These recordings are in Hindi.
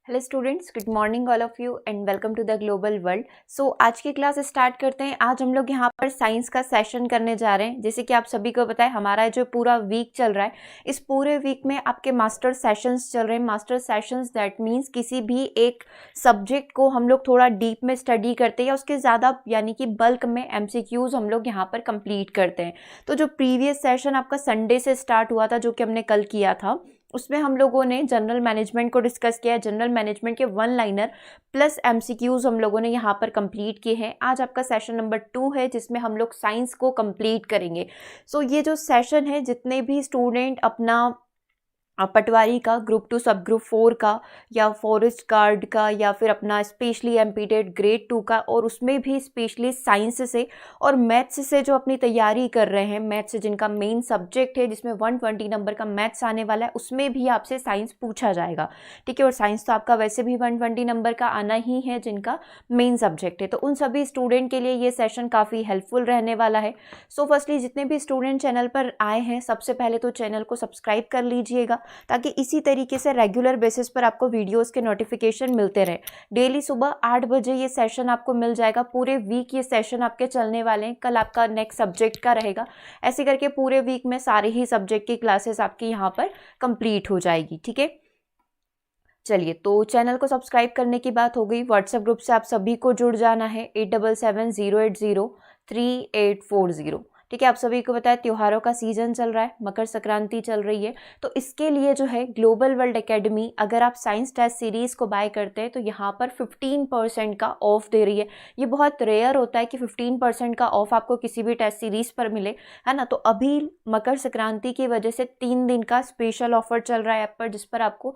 Hello students, good morning all of you and welcome to the global world. So आज की क्लास स्टार्ट करते हैं। आज हम लोग यहाँ पर साइंस का सेशन करने जा रहे हैं। जैसे कि आप सभी को पता है, हमारा जो पूरा वीक चल रहा है, इस पूरे वीक में आपके मास्टर सेशंस चल रहे हैं। मास्टर सेशंस दैट मीन्स किसी भी एक सब्जेक्ट को हम लोग थोड़ा डीप में स्टडी करते हैं या उसके ज़्यादा यानी कि बल्क में एमसीक्यूज हम लोग यहाँ पर कंप्लीट करते हैं। तो जो प्रीवियस सेशन आपका संडे से स्टार्ट हुआ था, जो कि हमने कल किया था, उसमें हम लोगों ने जनरल मैनेजमेंट को डिस्कस किया है। जनरल मैनेजमेंट के 1 लाइनर प्लस एमसीक्यूज हम लोगों ने यहाँ पर कंप्लीट किए हैं। आज आपका सेशन नंबर 2 है, जिसमें हम लोग साइंस को कंप्लीट करेंगे। सो ये जो सेशन है, जितने भी स्टूडेंट अपना पटवारी का ग्रुप 2 सब ग्रुप 4 का या फॉरेस्ट गार्ड का या फिर अपना स्पेशली एमपीटेड ग्रेड 2 का, और उसमें भी स्पेशली साइंस से और मैथ्स से जो अपनी तैयारी कर रहे हैं, मैथ्स जिनका मेन सब्जेक्ट है, जिसमें 120 नंबर का मैथ्स आने वाला है, उसमें भी आपसे साइंस पूछा जाएगा। ठीक है, और साइंस तो आपका वैसे भी 120 नंबर का आना ही है, जिनका मेन सब्जेक्ट है। तो उन सभी स्टूडेंट के लिए ये सेशन काफ़ी हेल्पफुल रहने वाला है। सो फर्स्टली जितने भी स्टूडेंट चैनल पर आए हैं, सबसे पहले तो चैनल को सब्सक्राइब कर लीजिएगा, ताकि इसी तरीके से रेगुलर बेसिस पर आपको वीडियोस के नोटिफिकेशन मिलते रहे। डेली सुबह 8 बजे ये सेशन आपको मिल जाएगा। पूरे वीक ये सेशन आपके चलने वाले हैं। कल आपका नेक्स्ट सब्जेक्ट का रहेगा। ऐसे करके पूरे वीक में सारे ही सब्जेक्ट की क्लासेस आपकी यहाँ पर कंप्लीट हो जाएगी। ठीक है, चलिए, तो चैनल को सब्सक्राइब करने की बात हो गई। व्हाट्सएप ग्रुप से आप सभी को जुड़ जाना है 8770803840। ठीक है, आप सभी को पता है त्योहारों का सीजन चल रहा है, मकर संक्रांति चल रही है। तो इसके लिए जो है ग्लोबल वर्ल्ड एकेडमी, अगर आप साइंस टेस्ट सीरीज को बाय करते हैं तो यहाँ पर 15% का ऑफ दे रही है। ये बहुत रेयर होता है कि 15% का ऑफ आपको किसी भी टेस्ट सीरीज पर मिले, है ना। तो अभी मकर संक्रांति की वजह से 3 दिन का स्पेशल ऑफर चल रहा है ऐप पर, जिस पर आपको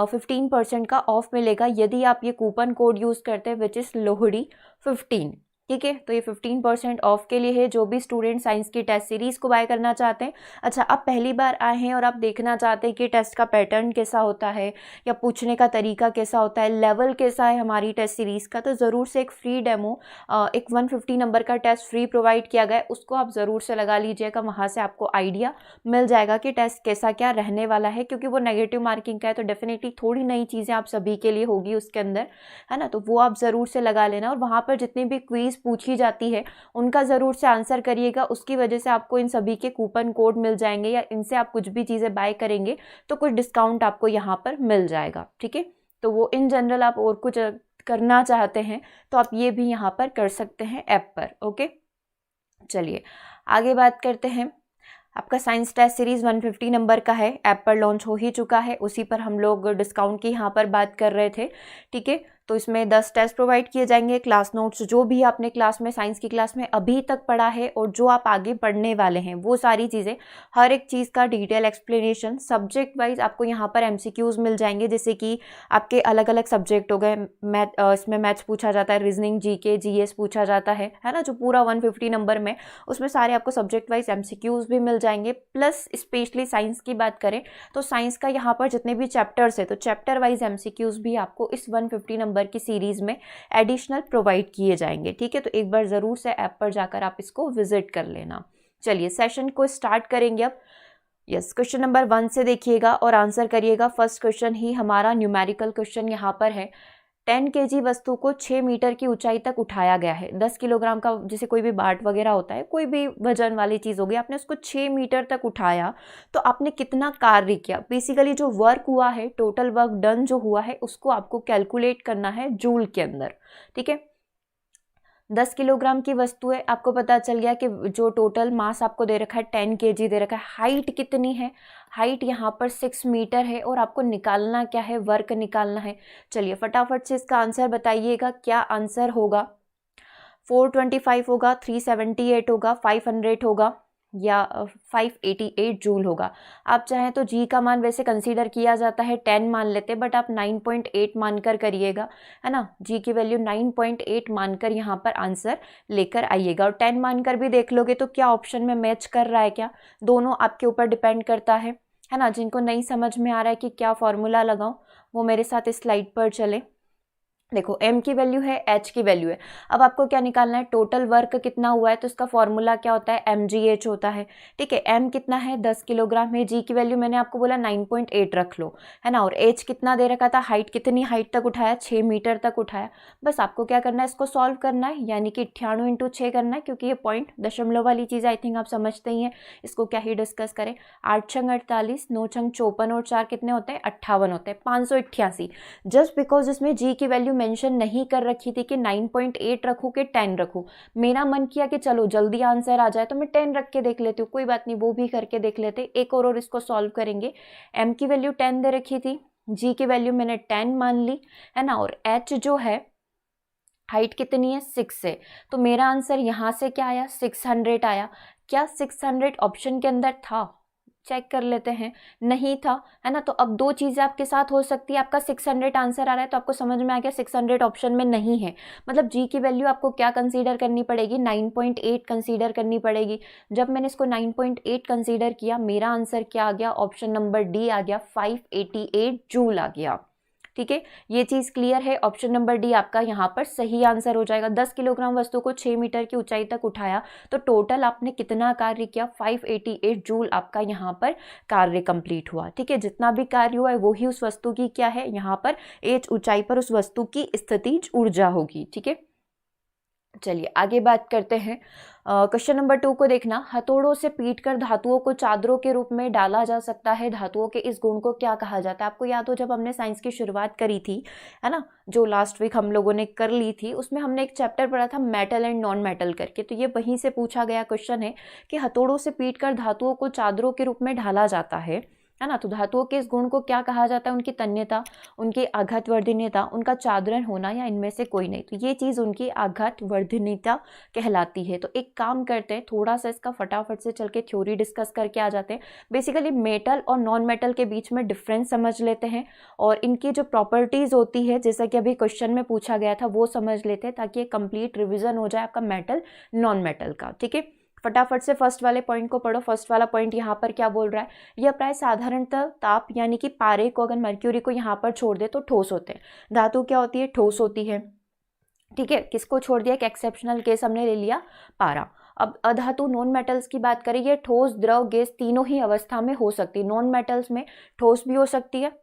15% का ऑफ मिलेगा यदि आप ये कूपन कोड यूज़ करते हैं, विच इज़ लोहड़ी 15। ठीक है, तो ये 15% ऑफ के लिए है, जो भी स्टूडेंट साइंस की टेस्ट सीरीज को बाय करना चाहते हैं। अच्छा, आप पहली बार आए हैं और आप देखना चाहते हैं कि टेस्ट का पैटर्न कैसा होता है या पूछने का तरीका कैसा होता है, लेवल कैसा है हमारी टेस्ट सीरीज का, तो ज़रूर से एक फ्री डेमो, एक 150 नंबर का टेस्ट फ्री प्रोवाइड किया गया है, उसको आप ज़रूर से लगा लीजिएगा। वहाँ से आपको आइडिया मिल जाएगा कि टेस्ट कैसा क्या रहने वाला है, क्योंकि वो नेगेटिव मार्किंग का है, तो डेफिनेटली थोड़ी नई चीज़ें आप सभी के लिए होगी उसके अंदर, है ना। तो वो आप ज़रूर से लगा लेना, और वहाँ पर जितनी भी क्वीज पूछी जाती है उनका ज़रूर से आंसर करिएगा। उसकी वजह से आपको इन सभी के कूपन कोड मिल जाएंगे, या इनसे आप कुछ भी चीज़ें बाय करेंगे तो कुछ डिस्काउंट आपको यहाँ पर मिल जाएगा। ठीक है, तो वो इन जनरल आप और कुछ करना चाहते हैं तो आप ये भी यहाँ पर कर सकते हैं ऐप पर। ओके, चलिए आगे बात करते हैं। आपका साइंस टेस्ट सीरीज 150 नंबर का है, ऐप पर लॉन्च हो ही चुका है। उसी पर हम लोग डिस्काउंट की यहाँ पर बात कर रहे थे। ठीक है, तो इसमें 10 टेस्ट प्रोवाइड किए जाएंगे, क्लास नोट्स जो भी आपने क्लास में साइंस की क्लास में अभी तक पढ़ा है और जो आप आगे पढ़ने वाले हैं, वो सारी चीज़ें, हर एक चीज़ का डिटेल एक्सप्लेनेशन, सब्जेक्ट वाइज आपको यहाँ पर एमसीक्यूज मिल जाएंगे। जैसे कि आपके अलग अलग सब्जेक्ट हो गए, मैथ, इसमें मैथ्स पूछा जाता है, रीजनिंग, जीके, जीएस पूछा जाता है ना, जो पूरा 150 नंबर में, उसमें सारे आपको सब्जेक्ट वाइज एमसीक्यूज भी मिल जाएंगे। प्लस स्पेशली साइंस की बात करें तो साइंस का यहाँ पर जितने भी चैप्टर्स है, तो चैप्टर वाइज एमसीक्यूज भी आपको इस 150 नंबर की सीरीज में एडिशनल प्रोवाइड किए जाएंगे। ठीक है, तो एक बार जरूर से ऐप पर जाकर आप इसको विजिट कर लेना। चलिए सेशन को स्टार्ट करेंगे अब। यस, क्वेश्चन नंबर 1 से देखिएगा और आंसर करिएगा। फर्स्ट क्वेश्चन ही हमारा न्यूमेरिकल क्वेश्चन यहाँ पर है। 10 kg वस्तु को 6 मीटर की ऊंचाई तक उठाया गया है। 10 किलोग्राम का जैसे कोई भी बाट वगैरह होता है, कोई भी वजन वाली चीज़ होगी, आपने उसको 6 मीटर तक उठाया, तो आपने कितना कार्य किया। बेसिकली जो वर्क हुआ है, टोटल वर्क डन जो हुआ है, उसको आपको कैलकुलेट करना है जूल के अंदर। ठीक है, 10 किलोग्राम की वस्तु है, आपको पता चल गया कि जो टोटल मास आपको दे रखा है 10 kg दे रखा है। हाइट कितनी है, हाइट यहाँ पर 6 मीटर है, और आपको निकालना क्या है, वर्क निकालना है। चलिए फटाफट से इसका आंसर बताइएगा, क्या आंसर होगा। 425 होगा, 378 होगा, 500 होगा, या 588 जूल होगा। आप चाहें तो जी का मान वैसे कंसीडर किया जाता है 10 मान लेते, बट आप 9.8 मानकर करिएगा, है ना। जी की वैल्यू 9.8 मानकर यहाँ पर आंसर लेकर आइएगा। और 10 मानकर भी देख लोगे तो क्या ऑप्शन में मैच कर रहा है, क्या, दोनों आपके ऊपर डिपेंड करता है ना। जिनको नहीं समझ में आ रहा है कि क्या फॉर्मूला लगाऊं, वो मेरे साथ इस स्लाइड पर चले। देखो m की वैल्यू है, h की वैल्यू है। अब आपको क्या निकालना है, टोटल वर्क कितना हुआ है, तो इसका फॉर्मूला क्या होता है, mgh होता है। ठीक है, m कितना है 10 किलोग्राम है, g की वैल्यू मैंने आपको बोला 9.8 रख लो, है ना, और h कितना दे रखा था, हाइट कितनी हाइट तक उठाया, 6 मीटर तक उठाया। बस आपको क्या करना है, इसको सॉल्व करना है, यानी कि 98 इंटू 6 करना है, क्योंकि ये पॉइंट दशमलव वाली चीज़ आई थिंक आप समझते ही हैं, इसको क्या ही डिस्कस करें। 8 छंग 48, 9 छंग 54 और 4 कितने होते हैं, 58 होते हैं, 588। जस्ट बिकॉज इसमें g की वैल्यू मेंशन नहीं कर रखी थी कि 9.8 रखूँ कि 10 रखूँ, मेरा मन किया कि चलो जल्दी आंसर आ जाए तो मैं 10 रख के देख लेती हूँ, कोई बात नहीं, वो भी करके देख लेते। एक और इसको सॉल्व करेंगे। m की वैल्यू 10 दे रखी थी, g की वैल्यू मैंने 10 मान ली, है ना, और h जो है हाइट कितनी है 6 से, तो मेरा आंसर यहाँ से क्या आया, 600 आया। क्या 600 ऑप्शन के अंदर था, चेक कर लेते हैं, नहीं था, है ना। तो अब दो चीज़ें आपके साथ हो सकती है, आपका 600 आंसर आ रहा है तो आपको समझ में आ गया 600 ऑप्शन में नहीं है, मतलब जी की वैल्यू आपको क्या कंसीडर करनी पड़ेगी, 9.8 कंसीडर करनी पड़ेगी। जब मैंने इसको 9.8 कंसीडर किया, मेरा आंसर क्या आ गया, ऑप्शन नंबर डी आ गया, 588 जूल आ गया। ठीक है, ये चीज़ क्लियर है, ऑप्शन नंबर डी आपका यहाँ पर सही आंसर हो जाएगा। 10 किलोग्राम वस्तु को 6 मीटर की ऊंचाई तक उठाया, तो टोटल आपने कितना कार्य किया, 588 जूल आपका यहाँ पर कार्य कंप्लीट हुआ। ठीक है, जितना भी कार्य हुआ है वही उस वस्तु की क्या है, यहाँ पर एच ऊंचाई पर उस वस्तु की स्थितिज ऊर्जा होगी। ठीक है, चलिए आगे बात करते हैं। क्वेश्चन नंबर 2 को देखना, हथौड़ों से पीटकर धातुओं को चादरों के रूप में डाला जा सकता है, धातुओं के इस गुण को क्या कहा जाता है। आपको याद हो जब हमने साइंस की शुरुआत करी थी, है ना, जो लास्ट वीक हम लोगों ने कर ली थी, उसमें हमने एक चैप्टर पढ़ा था मेटल एंड नॉन मेटल करके, तो ये वहीं से पूछा गया क्वेश्चन है कि हथौड़ों से पीटकर धातुओं को चादरों के रूप में ढाला जाता है ना, तो धातुओं के इस गुण को क्या कहा जाता है, उनकी तन्यता, उनकी आघात वर्धनीयता, उनका चादरण होना, या इनमें से कोई नहीं, तो ये चीज़ उनकी आघात वर्धनीयता कहलाती है। तो एक काम करते हैं, थोड़ा सा इसका फटाफट से चल के थ्योरी डिस्कस करके आ जाते हैं। बेसिकली मेटल और नॉन मेटल के बीच में डिफरेंस समझ लेते हैं, और इनकी जो प्रॉपर्टीज़ होती है, जैसा कि अभी क्वेश्चन में पूछा गया था, वो समझ लेते हैं, ताकि एक कंप्लीट रिविजन हो जाए आपका मेटल नॉन मेटल का। ठीक है, फटाफट से फर्स्ट वाले पॉइंट को पढ़ो। फर्स्ट वाला पॉइंट यहाँ पर क्या बोल रहा है, यह प्राय साधारणतः ताप यानी कि पारे को अगर मर्क्यूरी को यहाँ पर छोड़ दे तो ठोस होते हैं। धातु क्या होती है, ठोस होती है। ठीक है, किसको छोड़ दिया, एक एक्सेप्शनल केस हमने ले लिया, पारा। अब अधातु नॉन मेटल्स की बात करें, ये ठोस द्रव गैस तीनों ही अवस्था में हो सकती है। नॉन मेटल्स में ठोस भी हो सकती है,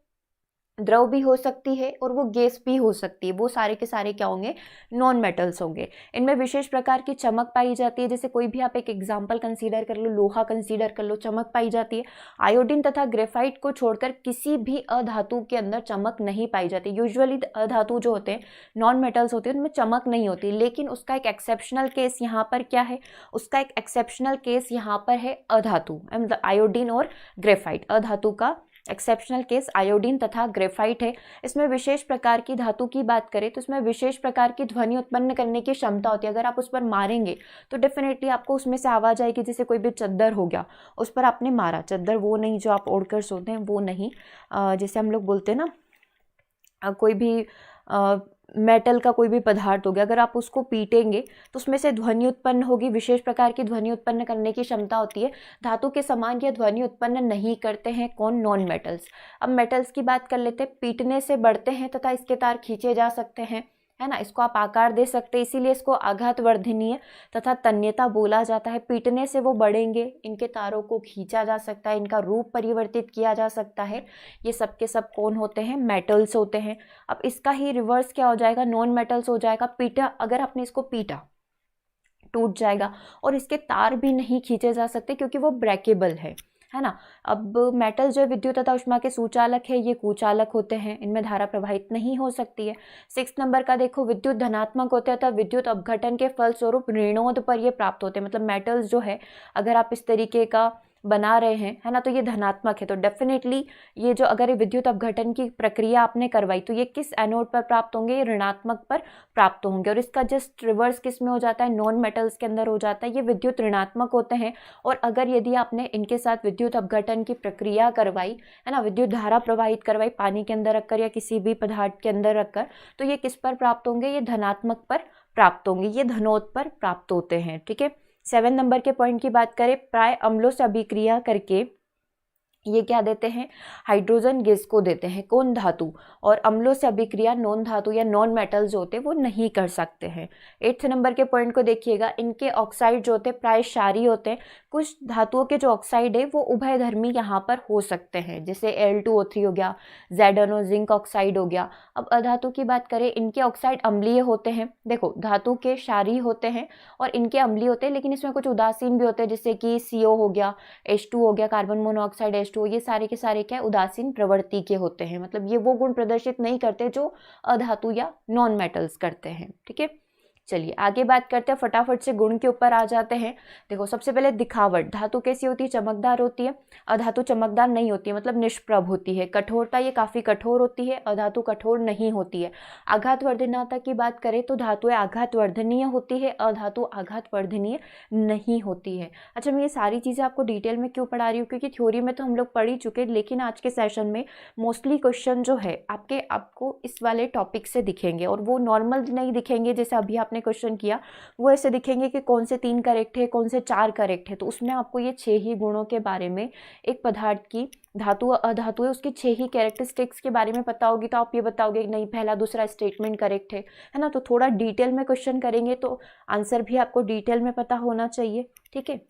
द्रव भी हो सकती है, और वो गैस भी हो सकती है। वो सारे के सारे क्या होंगे, नॉन मेटल्स होंगे। इनमें विशेष प्रकार की चमक पाई जाती है, जैसे कोई भी आप एक एग्जांपल कंसीडर कर लो, लोहा कंसीडर कर लो, चमक पाई जाती है। आयोडीन तथा ग्रेफाइट को छोड़कर किसी भी अधातु के अंदर चमक नहीं पाई जाती। यूजुअली अधातु जो होते हैं, नॉन मेटल्स होते हैं, उनमें चमक नहीं होती, लेकिन उसका एक एक्सेप्शनल केस यहाँ पर क्या है, उसका एक एक्सेप्शनल केस यहाँ पर है अधातु, मतलब आयोडीन और ग्रेफाइट। अधातु का एक्सेप्शनल केस आयोडीन तथा ग्रेफाइट है। इसमें विशेष प्रकार की धातु की बात करें तो इसमें विशेष प्रकार की ध्वनि उत्पन्न करने की क्षमता होती है। अगर आप उस पर मारेंगे तो डेफिनेटली आपको उसमें से आवाज़ आएगी। जैसे कोई भी चद्दर हो गया, उस पर आपने मारा, चद्दर वो नहीं जो आप ओढ़कर सोते हैं, वो नहीं, जैसे हम लोग बोलते हैं ना, कोई भी मेटल का कोई भी पदार्थ हो गया, अगर आप उसको पीटेंगे तो उसमें से ध्वनि उत्पन्न होगी। विशेष प्रकार की ध्वनि उत्पन्न करने की क्षमता होती है। धातु के समान यह ध्वनि उत्पन्न नहीं करते हैं कौन, नॉन मेटल्स। अब मेटल्स की बात कर लेते हैं। पीटने से बढ़ते हैं तथा इसके तार खींचे जा सकते हैं, है ना, इसको आप आकार दे सकते हैं, इसीलिए इसको आघात वर्धनीय तथा तन्यता बोला जाता है। पीटने से वो बढ़ेंगे, इनके तारों को खींचा जा सकता है, इनका रूप परिवर्तित किया जा सकता है। ये सब के सब कौन होते हैं, मेटल्स होते हैं। अब इसका ही रिवर्स क्या हो जाएगा, नॉन मेटल्स हो जाएगा। पीटा, अगर आपने इसको पीटा टूट जाएगा, और इसके तार भी नहीं खींचे जा सकते क्योंकि वो ब्रेकेबल है ना। अब मेटल जो विद्युत तथा उष्मा के सुचालक है, ये कुचालक होते हैं, इनमें धारा प्रवाहित नहीं हो सकती है। 6 नंबर का देखो, विद्युत धनात्मक होते हैं तथा विद्युत अपघटन के फलस्वरूप ऋणोद पर ये प्राप्त होते हैं। मतलब मेटल्स जो है, अगर आप इस तरीके का बना रहे हैं, है ना, तो ये धनात्मक है। तो डेफिनेटली ये जो अगर ये विद्युत अपघटन की प्रक्रिया आपने करवाई तो ये किस एनोड पर प्राप्त होंगे, ये ऋणात्मक पर प्राप्त होंगे। और इसका जस्ट रिवर्स किस में हो जाता है, नॉन मेटल्स के अंदर हो जाता है। ये विद्युत ऋणात्मक होते हैं, और अगर यदि आपने इनके साथ विद्युत अपघटन की प्रक्रिया करवाई, है ना, विद्युत धारा प्रवाहित करवाई पानी के अंदर रखकर या किसी भी पदार्थ के अंदर रखकर, तो ये किस पर प्राप्त होंगे, ये धनात्मक पर प्राप्त होंगे, ये धनोद पर प्राप्त होते हैं। ठीक है, 7 नंबर के पॉइंट की बात करें, प्राय अम्लों से अभिक्रिया करके ये क्या देते हैं, हाइड्रोजन गैस को देते हैं, कौन, धातु। और अम्लों से अभिक्रिया नॉन धातु या नॉन मेटल जो होते हैं वो नहीं कर सकते हैं। 8th नंबर के पॉइंट को देखिएगा, इनके ऑक्साइड जो होते हैं प्राय क्षारीय होते हैं। कुछ धातुओं के जो ऑक्साइड है वो उभयधर्मी यहाँ पर हो सकते हैं, जैसे Al2O3 हो गया, ZnO जिंक ऑक्साइड हो गया। अब अधातु की बात करें, इनके ऑक्साइड अम्लीय होते हैं। देखो धातु के क्षारीय होते हैं और इनके अम्लीय होते हैं, लेकिन इसमें कुछ उदासीन भी होते हैं, जैसे कि CO हो गया, H2 हो गया, कार्बन मोनोऑक्साइड H2, ये सारे के सारे क्या उदासीन प्रवृत्ति के होते हैं, मतलब ये वो गुण प्रदर्शित नहीं करते जो अधातु या नॉन मेटल्स करते हैं। ठीक है, चलिए आगे बात करते हैं, फटाफट से गुण के ऊपर आ जाते हैं। देखो सबसे पहले दिखावट, धातु कैसी होती है, चमकदार होती है। अधातु चमकदार नहीं होती है, मतलब निष्प्रभ होती है। कठोरता, ये काफी कठोर होती है, अधातु कठोर नहीं होती है। आघातवर्धनीयता की बात करें तो धातुएं आघातवर्धनीय होती है, अधातु आघातवर्धनीय नहीं होती है। अच्छा, मैं ये सारी चीजें आपको डिटेल में क्यों पढ़ा रही हूँ, क्योंकि थ्योरी में तो हम लोग पढ़ ही चुके, लेकिन आज के सेशन में मोस्टली क्वेश्चन जो है आपको इस वाले टॉपिक से दिखेंगे, और वो नॉर्मल नहीं दिखेंगे जैसे अभी आपने क्वेश्चन किया, वो ऐसे दिखेंगे कि कौन से 3 करेक्ट है, कौन से 4 करेक्ट है। तो उसमें आपको ये 6 ही गुणों के बारे में, एक पदार्थ की धातु अधातु है उसकी 6 ही कैरेक्टरिस्टिक्स के बारे में पता होगी, तो आप ये बताओगे कि नहीं पहला दूसरा स्टेटमेंट करेक्ट है ना। तो थोड़ा डिटेल में क्वेश्चन करेंगे तो आंसर भी आपको डिटेल में पता होना चाहिए। ठीक है,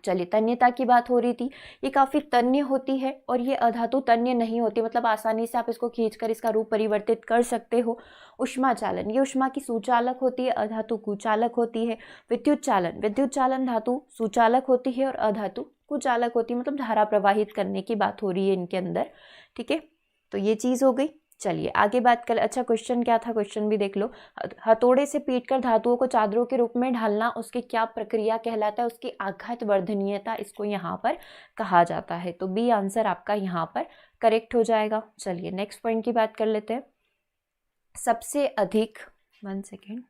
चलिए तन्यता की बात हो रही थी, ये काफी तन्य होती है और ये अधातु तन्य नहीं होती, मतलब आसानी से आप इसको खींचकर इसका रूप परिवर्तित कर सकते हो। उष्मा चालन, ये उष्मा की सुचालक होती है, अधातु कुचालक होती है। विद्युत चालन, विद्युत चालन धातु सुचालक होती है और अधातु कुचालक होती है, मतलब धारा प्रवाहित करने की बात हो रही है इनके अंदर। ठीक है, तो ये चीज हो गई। चलिए आगे बात करें। अच्छा, क्वेश्चन क्या था, क्वेश्चन भी देख लो। हथौड़े से पीटकर धातुओं को चादरों के रूप में ढालना, उसकी क्या प्रक्रिया कहलाता है, उसकी आघात वर्धनीयता इसको यहाँ पर कहा जाता है। तो बी आंसर आपका यहाँ पर करेक्ट हो जाएगा। चलिए नेक्स्ट पॉइंट की बात कर लेते हैं। सबसे अधिक, 1 सेकेंड,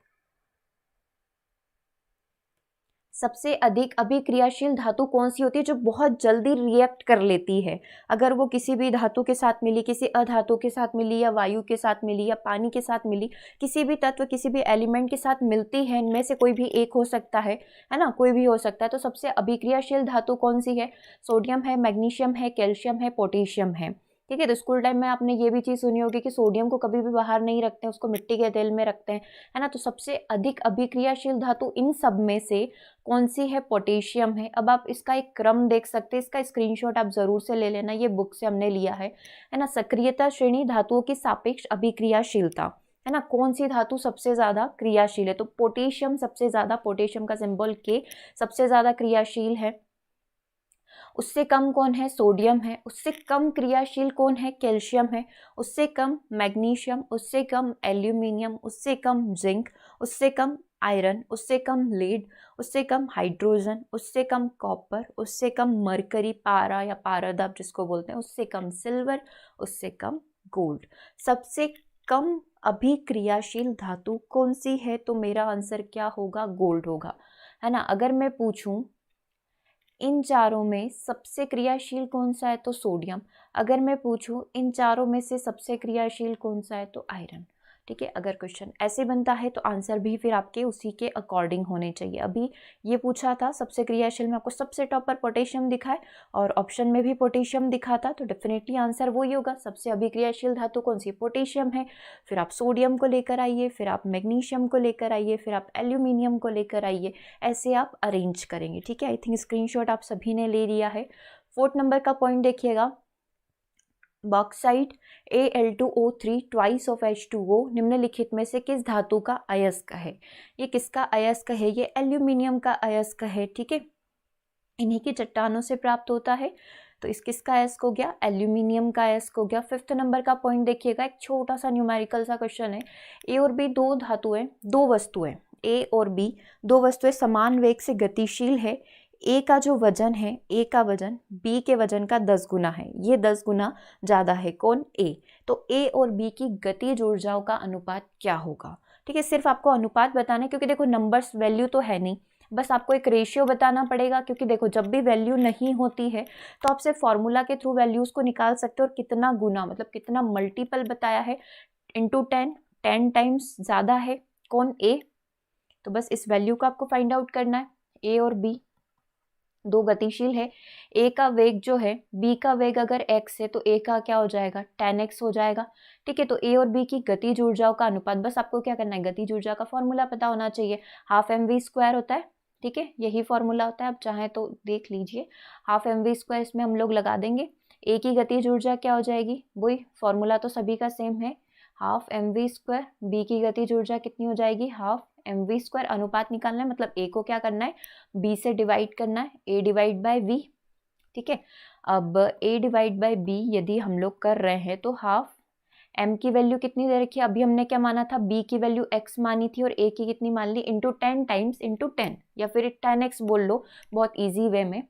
सबसे अधिक अभिक्रियाशील धातु कौन सी होती है, जो बहुत जल्दी रिएक्ट कर लेती है। अगर वो किसी भी धातु के साथ मिली, किसी अधातु के साथ मिली, या वायु के साथ मिली, या पानी के साथ मिली, किसी भी तत्व किसी भी एलिमेंट के साथ मिलती है, इनमें से कोई भी एक हो सकता है ना, कोई भी हो सकता है। तो सबसे अभिक्रियाशील धातु कौन सी है, सोडियम है, मैग्नीशियम है, कैल्शियम है, पोटेशियम है। ठीक है, तो स्कूल टाइम में आपने ये भी चीज़ सुनी होगी कि सोडियम को कभी भी बाहर नहीं रखते हैं, उसको मिट्टी के तेल में रखते हैं, है ना। तो सबसे अधिक अभिक्रियाशील धातु इन सब में से कौन सी है, पोटेशियम है। अब आप इसका एक क्रम देख सकते हैं, इसका स्क्रीनशॉट आप जरूर से ले लेना, ये बुक से हमने लिया है ना। सक्रियता श्रेणी, धातुओं की सापेक्ष अभिक्रियाशीलता, है ना, कौन सी धातु सबसे ज्यादा क्रियाशील है, तो पोटेशियम सबसे ज्यादा, पोटेशियम का सिंबल के, सबसे ज्यादा क्रियाशील है। उससे कम कौन है, सोडियम है। उससे कम क्रियाशील कौन है, कैल्शियम है। उससे कम मैग्नीशियम, उससे कम एल्यूमिनियम, उससे कम जिंक, उससे कम आयरन, उससे कम लीड, उससे कम हाइड्रोजन, उससे कम कॉपर, उससे कम मरकरी, पारा या पारद आप जिसको बोलते हैं, उससे कम सिल्वर, उससे कम गोल्ड। सबसे कम अभिक्रियाशील धातु कौन सी है, तो मेरा आंसर क्या होगा, गोल्ड होगा, है ना। अगर मैं पूछूं इन चारों में सबसे क्रियाशील कौन सा है, तो सोडियम। अगर मैं पूछूं इन चारों में से सबसे क्रियाशील कौन सा है, तो आयरन। ठीक है, अगर क्वेश्चन ऐसे बनता है तो आंसर भी फिर आपके उसी के अकॉर्डिंग होने चाहिए। अभी ये पूछा था सबसे क्रियाशील में, आपको सबसे टॉप पर पोटेशियम दिखा है और ऑप्शन में भी पोटेशियम दिखा था, तो डेफिनेटली आंसर वही होगा। सबसे अभिक्रियाशील धातु कौन सी, पोटेशियम है। फिर आप सोडियम को लेकर आइए, फिर आप मैग्नीशियम को लेकर आइए, फिर आप एल्यूमिनियम को लेकर आइए, ऐसे आप अरेंज करेंगे। ठीक है, आई थिंक स्क्रीनशॉट आप सभी ने ले लिया है। 4th नंबर का पॉइंट देखिएगा, bauxite Al2O3 twice of H2O निम्नलिखित में से किस धातु का अयस्क है। ये किसका अयस्क है, ये एल्यूमिनियम का अयस्क है। ठीक है, इन्हीं की चट्टानों से प्राप्त होता है, तो इस किसका अयस्क हो गया, एल्यूमिनियम का अयस्क हो गया। 5th नंबर का पॉइंट देखिएगा, एक छोटा सा न्यूमेरिकल सा क्वेश्चन है। ए और बी दो धातुएं, दो वस्तुएं, ए और बी दो वस्तुएं समान वेग से गतिशील है। ए का जो वजन है, ए का वजन बी के वजन का 10 गुना है, ये 10 गुना ज़्यादा है, कौन, ए। तो ए और बी की गतिज ऊर्जाओं का अनुपात क्या होगा। ठीक है, सिर्फ आपको अनुपात बताना है, क्योंकि देखो नंबर्स वैल्यू तो है नहीं, बस आपको एक रेशियो बताना पड़ेगा। क्योंकि देखो जब भी वैल्यू नहीं होती है तो आप सिर्फ फॉर्मूला के थ्रू वैल्यूज़ को निकाल सकते हो, और कितना गुना मतलब कितना मल्टीपल बताया है, इंटू 10 टाइम्स ज़्यादा है, कौन, ए। तो बस इस वैल्यू को आपको फाइंड आउट करना है, ए और बी। दो गतिशील है, ए का वेग जो है, बी का वेग अगर x है तो ए का क्या हो जाएगा 10x हो जाएगा। ठीक है, तो ए और बी की गतिज ऊर्जाओं का अनुपात, बस आपको क्या करना है, गतिज ऊर्जा का फॉर्मूला पता होना चाहिए, हाफ mv² होता है। ठीक है, यही फॉर्मूला होता है, आप चाहें तो देख लीजिए, हाफ mv² इसमें हम लोग लगा देंगे। ए की गतिज ऊर्जा क्या हो जाएगी, वही फॉर्मूला तो सभी का सेम है, हाफ mv²। बी की गतिज ऊर्जा कितनी हो जाएगी, हाफ mv²। अनुपात निकालना है, मतलब ए को क्या करना है, बी से डिवाइड करना है, ए डिवाइड बाय वी। ठीक है, अब a डिवाइड बाई बी यदि हम लोग कर रहे हैं तो हाफ m की वैल्यू कितनी दे रखी है, अभी हमने क्या माना था, b की वैल्यू x मानी थी और a की कितनी मान ली, इंटू 10 टाइम्स इंटू 10, या फिर 10x बोल लो बहुत इजी वे में।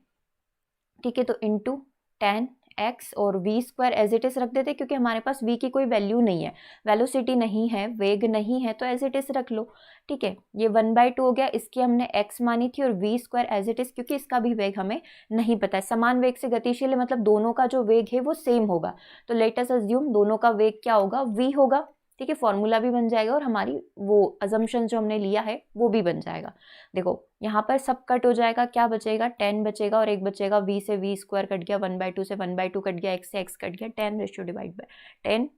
ठीक है, तो इंटू 10x और v² एज इट इज रख देते, क्योंकि हमारे पास v की कोई वैल्यू नहीं है, वेलोसिटी नहीं है, वेग नहीं है, तो एज इट इज रख लो। ठीक है, ये 1/2 हो गया, इसकी हमने x मानी थी, और v² एज इट इज, क्योंकि इसका भी वेग हमें नहीं पता है, समान वेग से गतिशील है, मतलब दोनों का जो वेग है वो सेम होगा, तो लेट अस अज्यूम दोनों का वेग क्या होगा, v होगा। ठीक है, फॉर्मूला भी बन जाएगा और हमारी वो अजम्पशन जो हमने लिया है वो भी बन जाएगा। देखो यहाँ पर सब कट हो जाएगा, क्या बचेगा, 10 बचेगा और एक बचेगा, v से v² कट गया, 1/2 से 1/2 कट गया, x से x कट गया, 10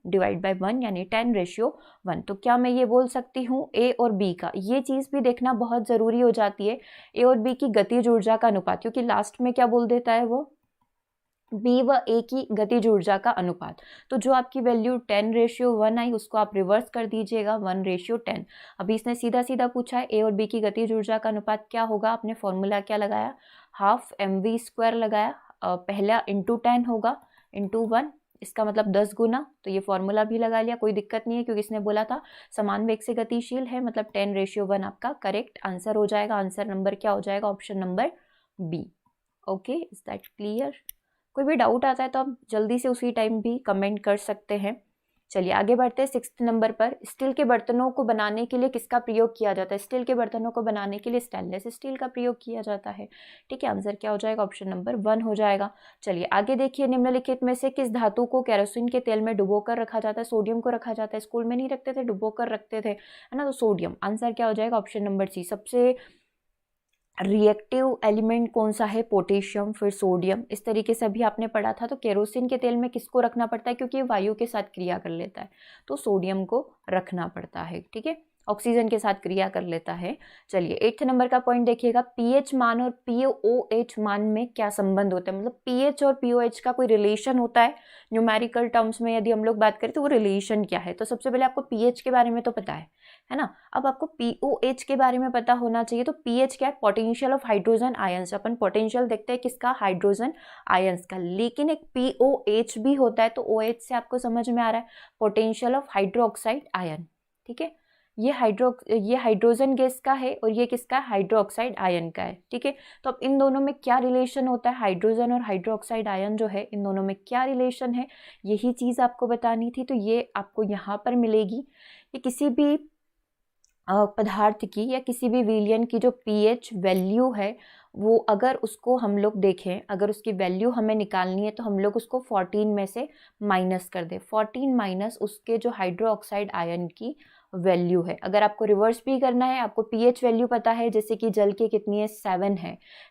डिवाइड बाई 1 यानी 10:1। तो क्या मैं ये बोल सकती हूँ a और b का, ये चीज़ भी देखना बहुत ज़रूरी हो जाती है, a और b की गतिज ऊर्जा का अनुपात, क्योंकि लास्ट में क्या बोल देता है वो, b व a की गतिज ऊर्जा का अनुपात। तो जो आपकी वैल्यू 10:1 आई उसको आप रिवर्स कर दीजिएगा 1:10। अभी इसने सीधा सीधा पूछा है a और b की गतिज ऊर्जा का अनुपात क्या होगा, आपने फॉर्मूला क्या लगाया, हाफ mv² लगाया, पहला इंटू 10 होगा इंटू 1, इसका मतलब 10 गुना, तो ये फॉर्मूला भी लगा लिया, कोई दिक्कत नहीं है, क्योंकि इसने बोला था समान वेग से गतिशील है, मतलब 10:1 आपका करेक्ट आंसर हो जाएगा। आंसर नंबर क्या हो जाएगा, option number B. Okay, is that clear? कोई भी डाउट आता है तो आप जल्दी से उसी टाइम भी कमेंट कर सकते हैं। चलिए आगे बढ़ते हैं 6th नंबर पर। स्टील के बर्तनों को बनाने के लिए किसका प्रयोग किया जाता है, स्टील के बर्तनों को बनाने के लिए स्टेनलेस स्टील का प्रयोग किया जाता है। ठीक है, आंसर क्या हो जाएगा, ऑप्शन नंबर 1 हो जाएगा। चलिए आगे देखिए, निम्नलिखित में से किस धातु को केरोसिन के तेल में डुबो कर रखा जाता है, सोडियम को रखा जाता है, स्कूल में नहीं रखते थे, डुबो कर रखते थे, है ना, तो सोडियम। आंसर क्या हो जाएगा, ऑप्शन नंबर सी। सबसे रिएक्टिव एलिमेंट कौन सा है, पोटेशियम, फिर सोडियम, इस तरीके से अभी आपने पढ़ा था। तो केरोसिन के तेल में किसको रखना पड़ता है, क्योंकि ये वायु के साथ क्रिया कर लेता है, तो सोडियम को रखना पड़ता है। ठीक है, ऑक्सीजन के साथ क्रिया कर लेता है। चलिए 8th नंबर का पॉइंट देखिएगा, पीएच मान और पीओएच मान में क्या संबंध होता है, मतलब पीएच और पीओएच का कोई रिलेशन होता है न्यूमेरिकल टर्म्स में, यदि हम लोग बात करें तो वो रिलेशन क्या है। तो सबसे पहले आपको पीएच के बारे में तो पता है ना, अब आपको पीओएच के बारे में पता होना चाहिए। तो पीएच क्या है, potential of hydrogen ions, upon potential देखते हैं किसका, हाइड्रोजन आयंस का, लेकिन एक पीओएच भी होता है, तो ओएच से आपको समझ में आ रहा है पोटेंशियल ऑफ हाइड्रोक्साइड आयन। ठीक है, ये हाइड्रोजन गैस का है और ये किसका, हाइड्रोक्साइड आयन का है। ठीक है, तो अब इन दोनों में क्या रिलेशन होता है, हाइड्रोजन और हाइड्रोक्साइड आयन जो है, इन दोनों में क्या रिलेशन है, यही चीज़ आपको बतानी थी। तो ये आपको यहाँ पर मिलेगी, ये किसी भी पदार्थ की या किसी भी विलयन की जो पीएच वैल्यू है, वो अगर उसको हम लोग देखें, अगर उसकी वैल्यू हमें निकालनी है तो हम लोग उसको 14 में से माइनस कर दें, 14 माइनस उसके जो हाइड्रोक्साइड आयन की वैल्यू है। अगर आपको रिवर्स भी करना है, आपको पीएच वैल्यू पता है, जैसे कि जल की कितनी है, 7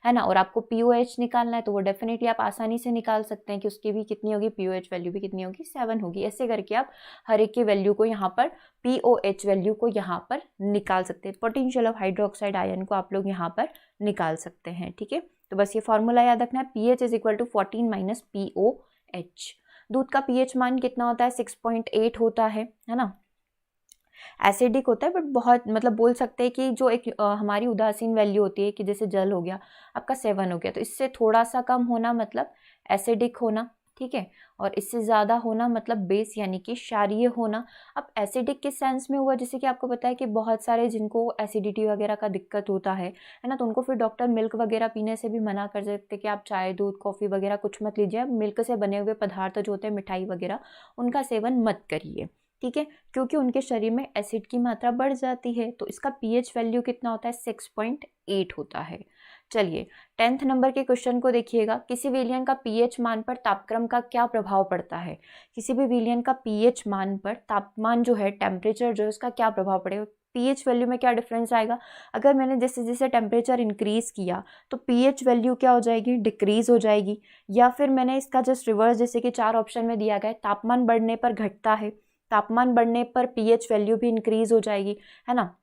है ना, और आपको पीओएच निकालना है, तो वो डेफिनेटली आप आसानी से निकाल सकते हैं कि उसकी भी कितनी होगी, पीओएच वैल्यू भी कितनी होगी, 7 होगी। ऐसे करके आप हर एक की वैल्यू को यहाँ पर, पीओएच वैल्यू को यहाँ पर निकाल सकते हैं, पोटेंशियल ऑफ हाइड्रोक्साइड आयन को आप लोग यहाँ पर निकाल सकते हैं। ठीक है, तो बस ये फॉर्मूला याद रखना है, pH is equal to 14 minus pOH. दूध का पीएच मान कितना होता है, 6.8 होता है ना, एसिडिक होता है, बट बहुत, मतलब बोल सकते हैं कि जो एक हमारी उदासीन वैल्यू होती है, कि जैसे जल हो गया आपका 7 हो गया, तो इससे थोड़ा सा कम होना मतलब एसिडिक होना। ठीक है, और इससे ज़्यादा होना मतलब बेस यानी कि क्षारीय होना। अब एसिडिक किस सेंस में हुआ, जैसे कि आपको पता है कि बहुत सारे जिनको एसिडिटी वगैरह का दिक्कत होता है ना, तो उनको फिर डॉक्टर मिल्क वगैरह पीने से भी मना कर सकते हैं कि आप चाय दूध कॉफ़ी वगैरह कुछ मत लीजिए, मिल्क से बने हुए पदार्थ जो होते हैं मिठाई वगैरह, उनका सेवन मत करिए। ठीक है, क्योंकि उनके शरीर में एसिड की मात्रा बढ़ जाती है। तो इसका पीएच वैल्यू कितना होता है, 6.8 होता है। चलिए 10th नंबर के क्वेश्चन को देखिएगा, किसी विलयन का पीएच मान पर तापक्रम का क्या प्रभाव पड़ता है। किसी भी विलयन का पीएच मान पर तापमान जो है, टेम्परेचर जो है, उसका क्या प्रभाव पड़ेगा। पीएच वैल्यू में क्या डिफरेंस आएगा, अगर मैंने जैसे जैसे टेम्परेचर इंक्रीज़ किया तो पीएच वैल्यू क्या हो जाएगी, डिक्रीज़ हो जाएगी। या फिर मैंने इसका जस्ट रिवर्स, जैसे कि 4 ऑप्शन में दिया गया है, तापमान बढ़ने पर घटता है, तापमान बढ़ने पर पीएच वैल्यू भी इंक्रीज़ हो जाएगी, है ना।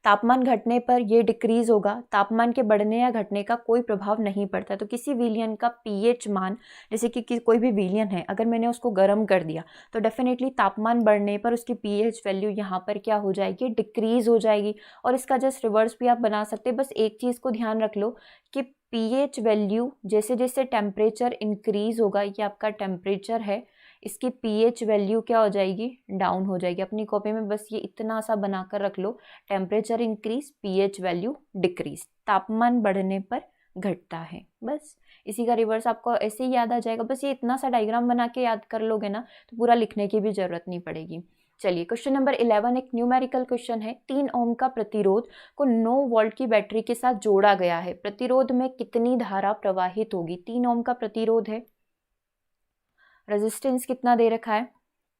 तापमान घटने पर ये डिक्रीज होगा, तापमान के बढ़ने या घटने का कोई प्रभाव नहीं पड़ता। तो किसी विलयन का पीएच मान, जैसे कि कोई भी विलयन है, अगर मैंने उसको गर्म कर दिया तो डेफिनेटली तापमान बढ़ने पर उसकी पीएच वैल्यू यहाँ पर क्या हो जाएगी, डिक्रीज हो जाएगी। और इसका जस्ट रिवर्स भी आप बना सकते हैं। बस एक चीज़ को ध्यान रख लो कि पीएच वैल्यू जैसे जैसे टेम्परेचर इंक्रीज होगा, ये आपका टेम्परेचर है, इसकी पीएच वैल्यू क्या हो जाएगी, डाउन हो जाएगी। अपनी कॉपी में बस ये इतना सा बनाकर रख लो, temperature increase, pH value decrease, तापमान बढ़ने पर घटता है। बस इसी का रिवर्स आपको ऐसे ही याद आ जाएगा। बस ये इतना सा डायग्राम बना के याद कर लोगे ना तो पूरा लिखने की भी जरूरत नहीं पड़ेगी। चलिए क्वेश्चन नंबर 11 एक न्यूमेरिकल क्वेश्चन है। 3 ओम का प्रतिरोध को 9 वोल्ट की बैटरी के साथ जोड़ा गया है, प्रतिरोध में कितनी धारा प्रवाहित होगी। 3 ओम का प्रतिरोध है, रेजिस्टेंस कितना दे रखा है,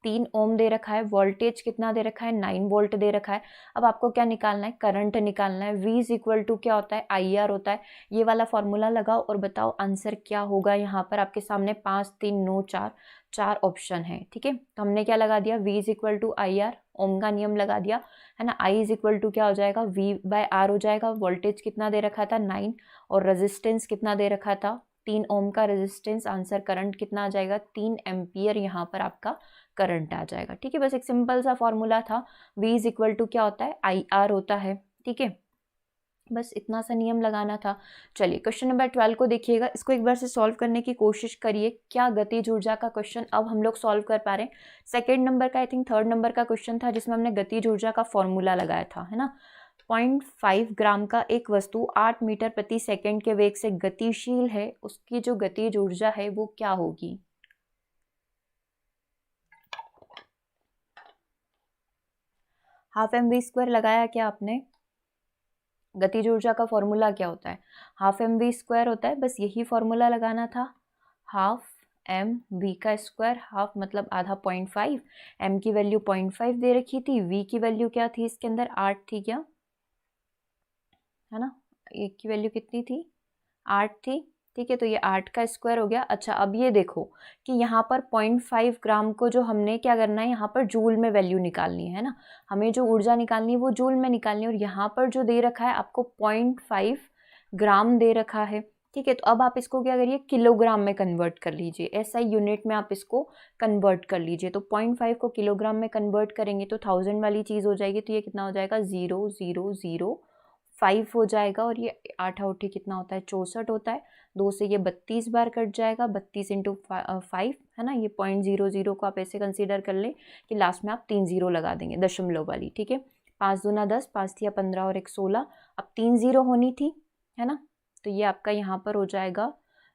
3 ओम दे रखा है, वोल्टेज कितना दे रखा है, 9 वोल्ट दे रखा है। अब आपको क्या निकालना है, करंट निकालना है। V इज इक्वल टू क्या होता है, IR होता है। ये वाला फॉर्मूला लगाओ और बताओ आंसर क्या होगा। यहाँ पर आपके सामने 5 3 9 4 ऑप्शन है, ठीक है। तो हमने क्या लगा दिया, V is equal to IR, Ohm का नियम लगा दिया, है ना। I इज इक्वल टू क्या हो जाएगा, V/R हो जाएगा। वोल्टेज कितना दे रखा था, 9, और रेजिस्टेंस कितना दे रखा था, 3 ओम का रेजिस्टेंस। आंसर करंट कितना आ जाएगा, 3 एम्पियर यहाँ पर आपका करंट आ जाएगा, ठीक है। बस एक सिंपल सा फॉर्मूला था। V इज इक्वल टू क्या होता है, IR होता है, ठीक है। बस इतना सा नियम लगाना था। चलिए क्वेश्चन नंबर 12 को देखिएगा, इसको एक बार से सॉल्व करने की कोशिश करिए। क्या गतिज ऊर्जा का क्वेश्चन अब हम लोग सॉल्व कर पा रहे हैं। सेकेंड नंबर का, आई थिंक थर्ड नंबर का क्वेश्चन था जिसमें हमने गतिज ऊर्जा का फॉर्मूला लगाया था, है ना। 0.5 ग्राम का एक वस्तु 8 मीटर प्रति सेकंड के वेग से गतिशील है, उसकी जो गतिज ऊर्जा है वो क्या होगी। हाफ mv² लगाया क्या आपने। गतिज ऊर्जा का फॉर्मूला क्या होता है, हाफ mv² होता है। बस यही फॉर्मूला लगाना था, हाफ mv का स्क्वायर, हाफ मतलब आधा, 0.5, m की वैल्यू 0.5 दे रखी थी, v की वैल्यू क्या थी इसके अंदर, 8 थी क्या, है ना। एक की वैल्यू कितनी थी, 8 थी, ठीक है। तो ये 8 का स्क्वायर हो गया। अच्छा अब ये देखो कि यहाँ पर 0.5 ग्राम को जो हमने क्या करना है, यहाँ पर जूल में वैल्यू निकालनी है ना। हमें जो ऊर्जा निकालनी है वो जूल में निकालनी है, और यहाँ पर जो दे रखा है आपको 0.5 ग्राम दे रखा है, ठीक है। तो अब आप इसको क्या करिए, किलोग्राम में कन्वर्ट कर लीजिए, SI यूनिट में आप इसको कन्वर्ट कर लीजिए। तो 0.5 को किलोग्राम में कन्वर्ट करेंगे तो 1000 वाली चीज़ हो जाएगी। तो ये कितना हो जाएगा, 0005 हो जाएगा। और ये 8 8 कितना होता है, 64 होता है। 2 से ये 32 बार कट जाएगा, 32 इंटू 5, है ना। ये 0.00 को आप ऐसे कंसीडर कर लें कि लास्ट में आप 3 0 लगा देंगे, दशमलव वाली, ठीक है। 5 दूना 10, 5 थिया 15 और 1 16, अब 3 0 होनी थी, है ना। तो ये आपका यहाँ पर हो जाएगा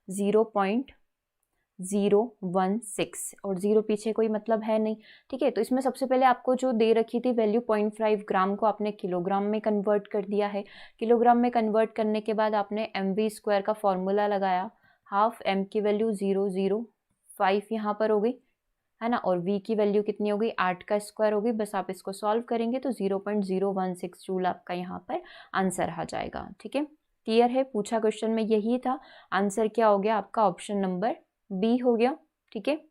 0.016, और 0 पीछे कोई मतलब है नहीं, ठीक है। तो इसमें सबसे पहले आपको जो दे रखी थी वैल्यू 0.5 ग्राम को आपने किलोग्राम में कन्वर्ट कर दिया है। किलोग्राम में कन्वर्ट करने के बाद आपने mv² का फॉर्मूला लगाया, हाफ m की वैल्यू 005 यहाँ पर हो गई, है ना। और v की वैल्यू कितनी हो गई, 8 का स्क्वायर हो गई। बस आप इसको सॉल्व करेंगे तो 0.016 जूल आपका यहाँ पर आंसर आ जाएगा, ठीक है। क्लियर है, पूछा क्वेश्चन में यही था। आंसर क्या हो गया आपका, ऑप्शन नंबर बी हो गया, ठीक है।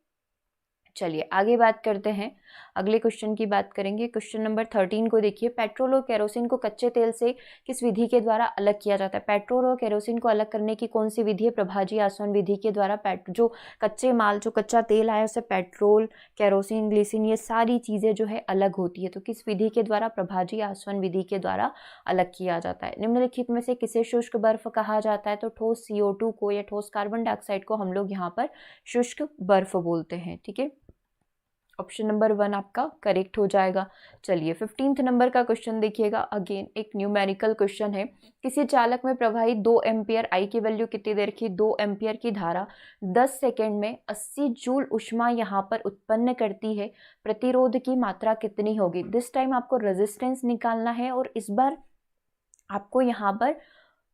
चलिए आगे बात करते हैं, अगले क्वेश्चन की बात करेंगे। क्वेश्चन नंबर 13 को देखिए, पेट्रोल और केरोसिन को कच्चे तेल से किस विधि के द्वारा अलग किया जाता है। पेट्रोल और केरोसिन को अलग करने की कौन सी विधि है, प्रभाजी आसवन विधि के द्वारा। जो कच्चे माल, जो कच्चा तेल आया उससे पेट्रोल, केरोसिन, ग्लिसिन, ये सारी चीज़ें जो है अलग होती है। तो किस विधि के द्वारा, प्रभाजी आसवन विधि के द्वारा अलग किया जाता है। निम्नलिखित में से किसे शुष्क बर्फ कहा जाता है। तो ठोस CO2 को या ठोस कार्बन डाइऑक्साइड को हम लोग यहाँ पर शुष्क बर्फ बोलते हैं, ठीक है। ऑप्शन नंबर 1 आपका करेक्ट हो जाएगा। चलिए 15th नंबर का क्वेश्चन देखिएगा, अगेन एक न्यूमेरिकल क्वेश्चन है। किसी चालक में प्रवाहित 2 एम्पियर, आई की वैल्यू कितनी दे रखी, 2 एम्पियर की धारा 10 सेकेंड में 80 जूल उष्मा यहाँ पर उत्पन्न करती है, प्रतिरोध की मात्रा कितनी होगी। दिस टाइम आपको रेजिस्टेंस निकालना है, और इस बार आपको यहाँ पर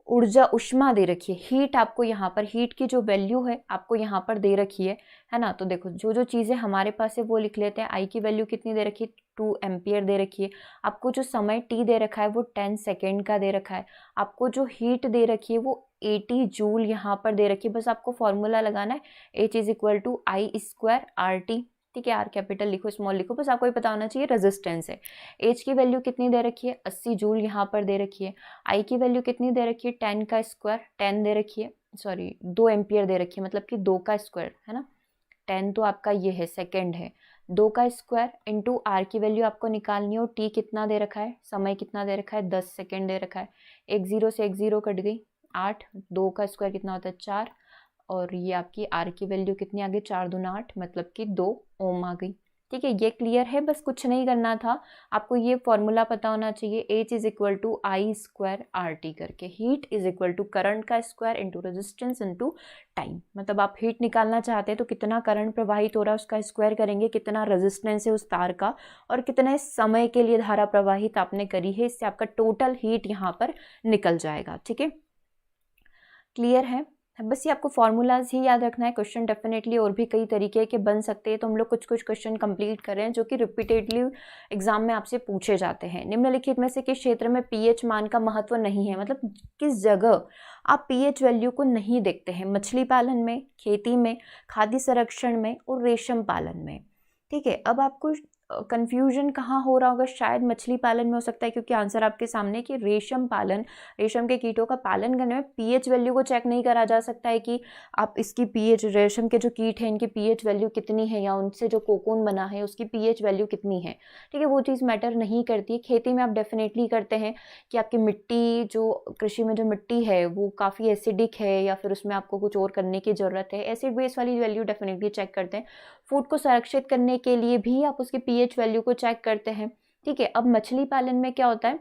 ऊर्जा उष्मा दे रखी है, हीट आपको यहाँ पर, हीट की जो वैल्यू है आपको यहाँ पर दे रखी है ना। तो देखो जो जो चीज़ें हमारे पास है वो लिख लेते हैं। आई की वैल्यू कितनी दे रखी है, 2 एम्पियर दे रखी है। आपको जो समय t दे रखा है वो 10 सेकेंड का दे रखा है। आपको जो हीट दे रखी है वो 80 जूल यहाँ पर दे रखी है। बस आपको फॉर्मूला लगाना है, H is equal to I square R T, ठीक है। आर कैपिटल लिखो स्मॉल लिखो, बस आपको ये पता होना चाहिए रेजिस्टेंस है। एच की वैल्यू कितनी दे रखी है, 80 जूल यहाँ पर दे रखी है। आई की वैल्यू कितनी दे रखी है, 10 का स्क्वायर, 10 दे रखी है, सॉरी 2 एम्पियर दे रखी है, मतलब कि 2 का स्क्वायर है ना। 10 तो आपका ये है, सेकेंड है, 2 का स्क्वायर इंटू आर की वैल्यू आपको निकालनी हो। टी कितना दे रखा है, समय कितना दे रखा है, 10 सेकेंड दे रखा है। एक जीरो से एक जीरो कट गई, 8, 2 का स्क्वायर कितना होता है 4, और ये आपकी आर की वैल्यू कितनी आ गई, 4 दूना 8, मतलब कि 2 ओम आ गई। ठीक है, ये क्लियर है। बस कुछ नहीं करना था, आपको ये फॉर्मूला पता होना चाहिए, H is equal to I square R T करके। Heat is equal to current का square into resistance into time. मतलब आप हीट निकालना चाहते हैं तो कितना करंट प्रवाहित हो रहा है उसका स्क्वायर करेंगे, कितना रेजिस्टेंस है उस तार का, और कितने समय के लिए धारा प्रवाहित आपने करी है, इससे आपका टोटल हीट यहाँ पर निकल जाएगा। ठीक है, क्लियर है। बस ये आपको फॉर्मूलाज ही याद रखना है। क्वेश्चन डेफिनेटली और भी कई तरीके के बन सकते हैं, तो हम लोग कुछ कुछ क्वेश्चन कंप्लीट कर रहे हैं जो कि रिपीटेडली एग्जाम में आपसे पूछे जाते हैं। निम्नलिखित में से किस क्षेत्र में पीएच मान का महत्व नहीं है, मतलब किस जगह आप पीएच वैल्यू को नहीं देखते हैं। मछली पालन में, खेती में, खाद्य संरक्षण में और रेशम पालन में। ठीक है, अब आपको कंफ्यूजन कहाँ हो रहा होगा, शायद मछली पालन में हो सकता है, क्योंकि आंसर आपके सामने कि रेशम पालन, रेशम के कीटों का पालन करने में पीएच वैल्यू को चेक नहीं करा जा सकता है कि आप इसकी पीएच, रेशम के जो कीट हैं इनकी पीएच वैल्यू कितनी है, या उनसे जो कोकून बना है उसकी पीएच वैल्यू कितनी है। ठीक है, वो चीज़ मैटर नहीं करती है। खेती में आप डेफिनेटली करते हैं कि आपकी मिट्टी, जो कृषि में जो मिट्टी है वो काफ़ी एसिडिक है, या फिर उसमें आपको कुछ और करने की ज़रूरत है, एसिड बेस वाली वैल्यू डेफिनेटली चेक करते हैं। फूड को संरक्षित करने के लिए भी आप उसकी पीएच वैल्यू को चेक करते हैं। ठीक है, अब मछली पालन में क्या होता है,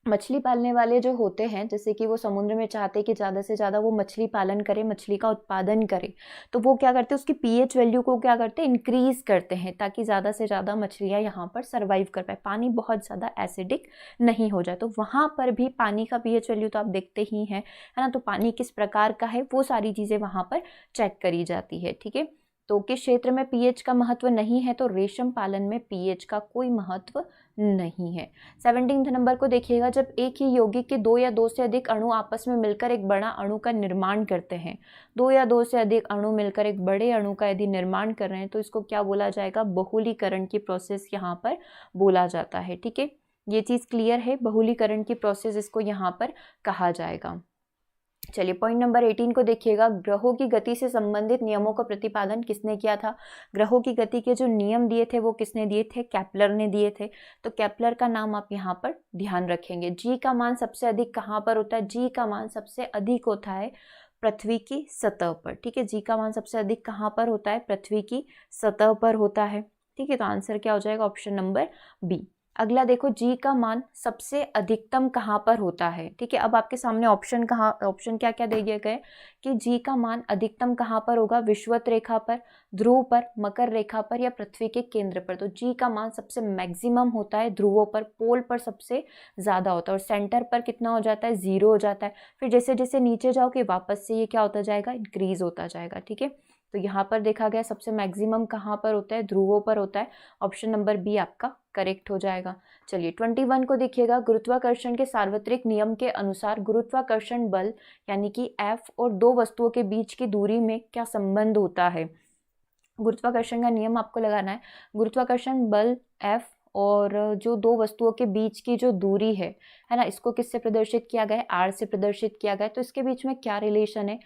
मछली पालने वाले जो होते हैं, जैसे कि वो समुद्र में चाहते हैं कि ज़्यादा से ज़्यादा वो मछली पालन करे, मछली का उत्पादन करे, तो वो क्या करते हैं, उसकी पीएच वैल्यू को क्या करते हैं, इंक्रीज करते हैं, ताकि ज़्यादा से ज़्यादा मछलियाँ यहाँ पर सर्वाइव कर पाए, पानी बहुत ज़्यादा एसिडिक नहीं हो जाए। तो वहाँ पर भी पानी का पीएच वैल्यू तो आप देखते ही हैं, है ना। तो पानी किस प्रकार का है वो सारी चीज़ें वहाँ पर चेक करी जाती है। ठीक है, तो किस क्षेत्र में पीएच का महत्व नहीं है, तो रेशम पालन में पीएच का कोई महत्व नहीं है। 17 नंबर को देखिएगा, जब एक ही यौगिक के 2 या 2 से अधिक अणु आपस में मिलकर एक बड़ा अणु का निर्माण करते हैं, 2 या 2 से अधिक अणु मिलकर एक बड़े अणु का यदि निर्माण कर रहे हैं, तो इसको क्या बोला जाएगा, बहुलीकरण की प्रोसेस यहाँ पर बोला जाता है। ठीक है, ये चीज़ क्लियर है, बहुलीकरण की प्रोसेस इसको यहाँ पर कहा जाएगा। चलिए पॉइंट नंबर 18 को देखिएगा, ग्रहों की गति से संबंधित नियमों का प्रतिपादन किसने किया था। ग्रहों की गति के जो नियम दिए थे वो किसने दिए थे, केपलर ने दिए थे। तो केपलर का नाम आप यहाँ पर ध्यान रखेंगे। जी का मान सबसे अधिक कहाँ पर होता है, जी का मान सबसे अधिक होता है पृथ्वी की सतह पर। ठीक है, जी का मान सबसे अधिक कहाँ पर होता है, पृथ्वी की सतह पर होता है। ठीक है, तो आंसर क्या हो जाएगा, ऑप्शन नंबर बी। अगला देखो, जी का मान सबसे अधिकतम कहाँ पर होता है। ठीक है, अब आपके सामने ऑप्शन क्या क्या दिए गए कि जी का मान अधिकतम कहाँ पर होगा, विषुवत रेखा पर, ध्रुव पर, मकर रेखा पर, या पृथ्वी के केंद्र पर। तो जी का मान सबसे मैक्सिमम होता है ध्रुवों पर, पोल पर सबसे ज़्यादा होता है, और सेंटर पर कितना हो जाता है, 0 हो जाता है। फिर जैसे जैसे नीचे जाओगे वापस से ये क्या होता जाएगा, इंक्रीज होता जाएगा। ठीक है, तो यहाँ पर देखा गया सबसे मैक्सिमम कहाँ पर होता है, ध्रुवों पर होता है। ऑप्शन नंबर बी आपका करेक्ट हो जाएगा। चलिए 21 को देखिएगा, गुरुत्वाकर्षण के सार्वत्रिक नियम के अनुसार गुरुत्वाकर्षण बल यानी कि F और 2 वस्तुओं के बीच की दूरी में क्या संबंध होता है। गुरुत्वाकर्षण का नियम आपको लगाना है, गुरुत्वाकर्षण बल F और जो 2 वस्तुओं के बीच की जो दूरी है ना, इसको किससे प्रदर्शित किया गया है, R से प्रदर्शित किया गया है। तो इसके बीच में क्या रिलेशन है,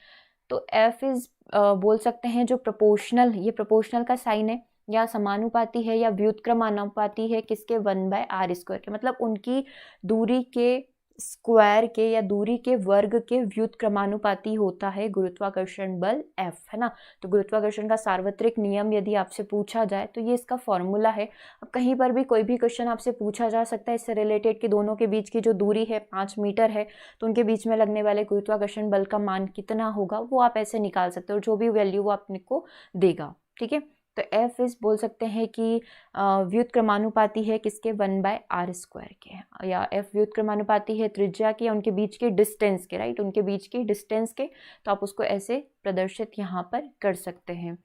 तो F इज बोल सकते हैं जो प्रोपोर्शनल, ये प्रोपोर्शनल का साइन है, या समानुपाती है, या व्युत्क्रमानुपाती है किसके, 1/r² के, मतलब उनकी दूरी के स्क्वायर के या दूरी के वर्ग के व्युत्क्रमानुपाती होता है गुरुत्वाकर्षण बल F, है ना। तो गुरुत्वाकर्षण का सार्वत्रिक नियम यदि आपसे पूछा जाए तो ये इसका फॉर्मूला है। अब कहीं पर भी कोई भी क्वेश्चन आपसे पूछा जा सकता है इससे रिलेटेड कि दोनों के बीच की जो दूरी है 5 मीटर है, तो उनके बीच में लगने वाले गुरुत्वाकर्षण बल का मान कितना होगा वो आप ऐसे निकाल सकते हो, और जो भी वैल्यू वो आपको देगा। ठीक है, तो एफ इस बोल सकते हैं कि व्युत्क्रमानुपाती है किसके, 1/r² के, या एफ व्युत्क्रमानुपाती है त्रिज्या के या उनके बीच के डिस्टेंस के, राइट, उनके बीच के डिस्टेंस के, तो आप उसको ऐसे प्रदर्शित यहाँ पर कर सकते हैं।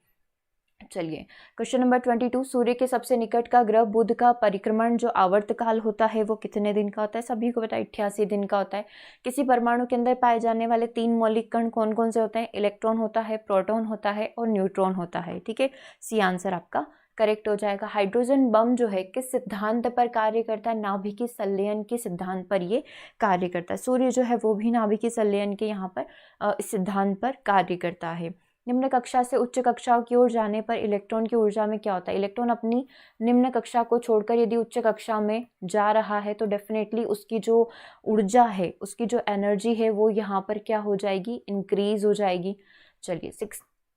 चलिए क्वेश्चन नंबर 22, सूर्य के सबसे निकट का ग्रह बुध का परिक्रमण जो आवर्तकाल होता है वो कितने दिन का होता है, सभी को पता है 88 दिन का होता है। किसी परमाणु के अंदर पाए जाने वाले 3 मौलिक कण कौन कौन से होते हैं, इलेक्ट्रॉन होता है, प्रोटॉन होता है और न्यूट्रॉन होता है, ठीक है, सी आंसर आपका करेक्ट हो जाएगा। हाइड्रोजन बम जो है किस सिद्धांत पर कार्य करता है, नाभिकीय संलयन के सिद्धांत पर ये कार्य करता है। सूर्य जो है वो भी नाभिकीय संलयन के यहाँ पर इस सिद्धांत पर कार्य करता है। निम्न कक्षा से उच्च कक्षाओं की ओर जाने पर इलेक्ट्रॉन की ऊर्जा में क्या होता है, इलेक्ट्रॉन अपनी निम्न कक्षा को छोड़कर यदि उच्च कक्षा में जा रहा है तो डेफिनेटली उसकी जो ऊर्जा है, उसकी जो एनर्जी है वो यहाँ पर क्या हो जाएगी, इंक्रीज हो जाएगी। चलिए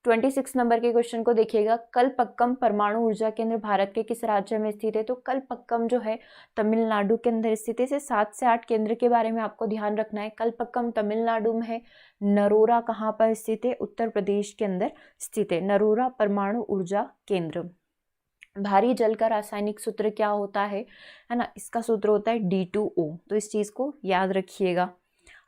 26 नंबर के क्वेश्चन को देखिएगा। कलपक्कम परमाणु ऊर्जा केंद्र भारत के किस राज्य में स्थित है, तो कलपक्कम जो है तमिलनाडु के अंदर स्थित है। इसे 7 से 8 केंद्र के बारे में आपको ध्यान रखना है। कलपक्कम तमिलनाडु में है। नरोरा कहाँ पर स्थित है, उत्तर प्रदेश के अंदर स्थित है, नरोरा परमाणु ऊर्जा केंद्र। भारी जल का रासायनिक सूत्र क्या होता है ना, इसका सूत्र होता है D2O, तो इस चीज को याद रखिएगा।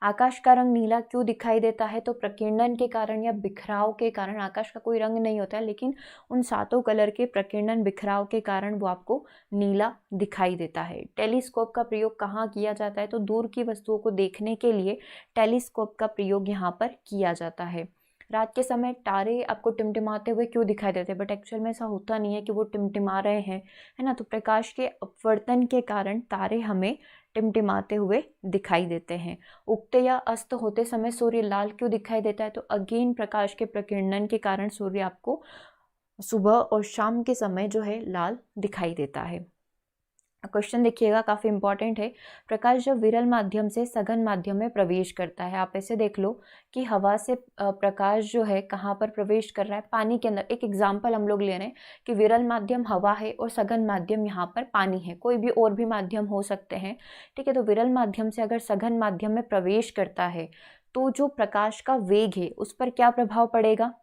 आकाश का रंग नीला क्यों दिखाई देता है, तो प्रकीर्णन के कारण या बिखराव के कारण। आकाश का कोई रंग नहीं होता है लेकिन उन 7 कलर के प्रकीर्णन बिखराव के कारण वो आपको नीला दिखाई देता है। टेलीस्कोप का प्रयोग कहाँ किया जाता है, तो दूर की वस्तुओं को देखने के लिए टेलीस्कोप का प्रयोग यहाँ पर किया जाता है। रात के समय तारे आपको टिमटिमाते हुए क्यों दिखाई देते हैं, बट एक्चुअल में ऐसा होता नहीं है कि वो टिमटिमा रहे हैं, है ना, तो प्रकाश के अपवर्तन के कारण तारे हमें टिमटिमाते हुए दिखाई देते हैं। उगते या अस्त होते समय सूर्य लाल क्यों दिखाई देता है, तो अगेन प्रकाश के प्रकीर्णन के कारण सूर्य आपको सुबह और शाम के समय जो है लाल दिखाई देता है। क्वेश्चन देखिएगा, काफ़ी इंपॉर्टेंट है। प्रकाश जब विरल माध्यम से सघन माध्यम में प्रवेश करता है, आप ऐसे देख लो कि हवा से प्रकाश जो है कहाँ पर प्रवेश कर रहा है, पानी के अंदर। एक एग्जांपल हम लोग ले रहे हैं कि विरल माध्यम हवा है और सघन माध्यम यहाँ पर पानी है, कोई भी और भी माध्यम हो सकते हैं, ठीक है। तो विरल माध्यम से अगर सघन माध्यम में प्रवेश करता है तो जो प्रकाश का वेग है उस पर क्या प्रभाव पड़ेगा,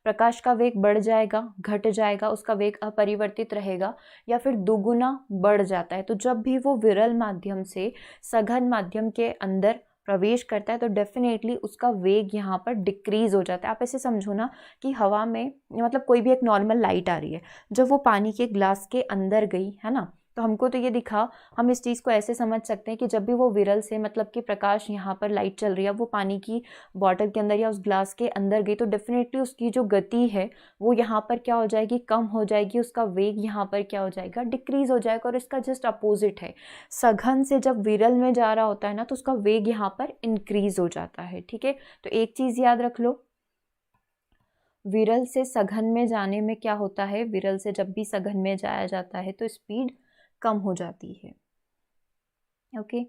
प्रकाश का वेग बढ़ जाएगा, घट जाएगा, उसका वेग अपरिवर्तित रहेगा या फिर दुगुना बढ़ जाता है। तो जब भी वो विरल माध्यम से सघन माध्यम के अंदर प्रवेश करता है तो डेफिनेटली उसका वेग यहाँ पर डिक्रीज हो जाता है। आप ऐसे समझो ना कि हवा में मतलब कोई भी एक नॉर्मल लाइट आ रही है, जब वो पानी के ग्लास के अंदर गई, है ना, तो हमको तो ये दिखा, हम इस चीज़ को ऐसे समझ सकते हैं कि जब भी वो विरल से मतलब कि प्रकाश यहाँ पर लाइट चल रही है वो पानी की बॉटल के अंदर या उस ग्लास के अंदर गई तो डेफिनेटली उसकी जो गति है वो यहाँ पर क्या हो जाएगी, कम हो जाएगी, उसका वेग यहाँ पर क्या हो जाएगा, डिक्रीज हो जाएगा। और इसका जस्ट अपोजिट है, सघन से जब विरल में जा रहा होता है ना तो उसका वेग यहाँ पर इंक्रीज हो जाता है, ठीक है। तो एक चीज़ याद रख लो, विरल से सघन में जाने में क्या होता है, विरल से जब भी सघन में जाया जाता है तो स्पीड कम हो जाती है। ओके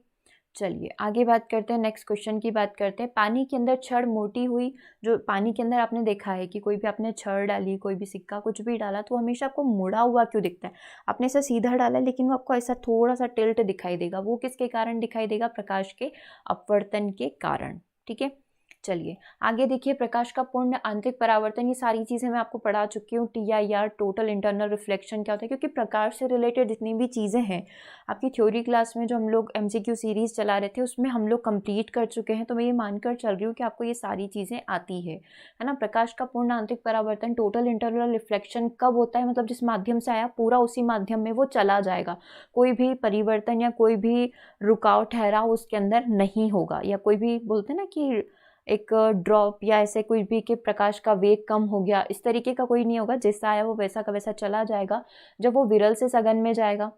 चलिए आगे बात करते हैं, नेक्स्ट क्वेश्चन की बात करते हैं। पानी के अंदर छड़ मोटी हुई, जो पानी के अंदर आपने देखा है कि कोई भी आपने छड़ डाली, कोई भी सिक्का कुछ भी डाला तो हमेशा आपको मुड़ा हुआ क्यों दिखता है, आपने इसे सीधा डाला लेकिन वो आपको ऐसा थोड़ा सा टिल्ट दिखाई देगा, वो किसके कारण दिखाई देगा, प्रकाश के अपवर्तन के कारण, ठीक है। चलिए आगे देखिए, प्रकाश का पूर्ण आंतरिक परावर्तन, ये सारी चीज़ें मैं आपको पढ़ा चुकी हूँ। TIR टोटल इंटरनल रिफ्लेक्शन क्या होता है, क्योंकि प्रकाश से रिलेटेड जितनी भी चीज़ें हैं आपकी थ्योरी क्लास में जो हम लोग MCQ सीरीज़ चला रहे थे उसमें हम लोग कंप्लीट कर चुके हैं, तो मैं ये मानकर चल रही हूँ कि आपको ये सारी चीज़ें आती है ना। प्रकाश का पूर्ण आंतरिक परावर्तन टोटल इंटरनल रिफ्लेक्शन कब होता है, मतलब जिस माध्यम से आया पूरा उसी माध्यम में वो चला जाएगा, कोई भी परिवर्तन या कोई भी रुकाव ठहराव उसके अंदर नहीं होगा, या कोई भी बोलते हैं ना कि एक ड्रॉप या ऐसे कोई भी कि प्रकाश का वेग कम हो गया, इस तरीके का कोई नहीं होगा, जैसा आया वो वैसा का वैसा चला जाएगा। जब वो विरल से सघन में जाएगा,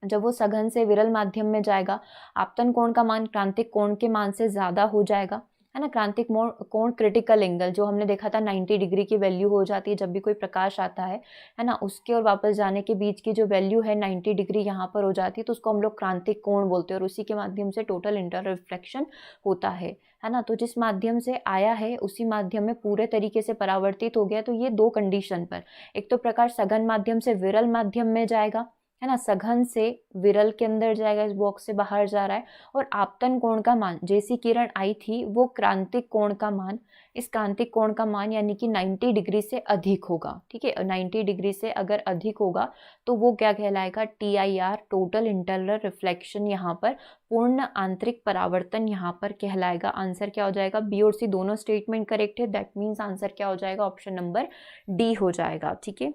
जब वो सघन से विरल माध्यम में जाएगा, आपतन कोण का मान क्रांतिक कोण के मान से ज़्यादा हो जाएगा, है ना। क्रांतिक कोण क्रिटिकल एंगल जो हमने देखा था 90 डिग्री की वैल्यू हो जाती है जब भी कोई प्रकाश आता है ना, उसके और वापस जाने के बीच की जो वैल्यू है 90 डिग्री यहाँ पर हो जाती है, तो उसको हम लोग क्रांतिक कोण बोलते हैं और उसी के माध्यम से टोटल इंटरनल रिफ्लेक्शन होता है ना। तो जिस माध्यम से आया है उसी माध्यम में पूरे तरीके से परावर्तित हो गया, तो ये दो कंडीशन पर, एक तो प्रकाश सघन माध्यम से विरल माध्यम में जाएगा, है ना, सघन से विरल के अंदर जाएगा, इस बॉक्स से बाहर जा रहा है। और आपतन कोण का मान, जैसी किरण आई थी वो क्रांतिक कोण का मान, इस क्रांतिक कोण का मान यानी कि 90 डिग्री से अधिक होगा। ठीक है, 90 डिग्री से अगर अधिक होगा तो वो क्या कहलाएगा, TIR, टोटल इंटरनल रिफ्लेक्शन, यहाँ पर पूर्ण आंतरिक परावर्तन यहाँ पर कहलाएगा। आंसर क्या हो जाएगा, बी और सी दोनों स्टेटमेंट करेक्ट है, दैट मीन्स आंसर क्या हो जाएगा, ऑप्शन नंबर डी हो जाएगा। ठीक है,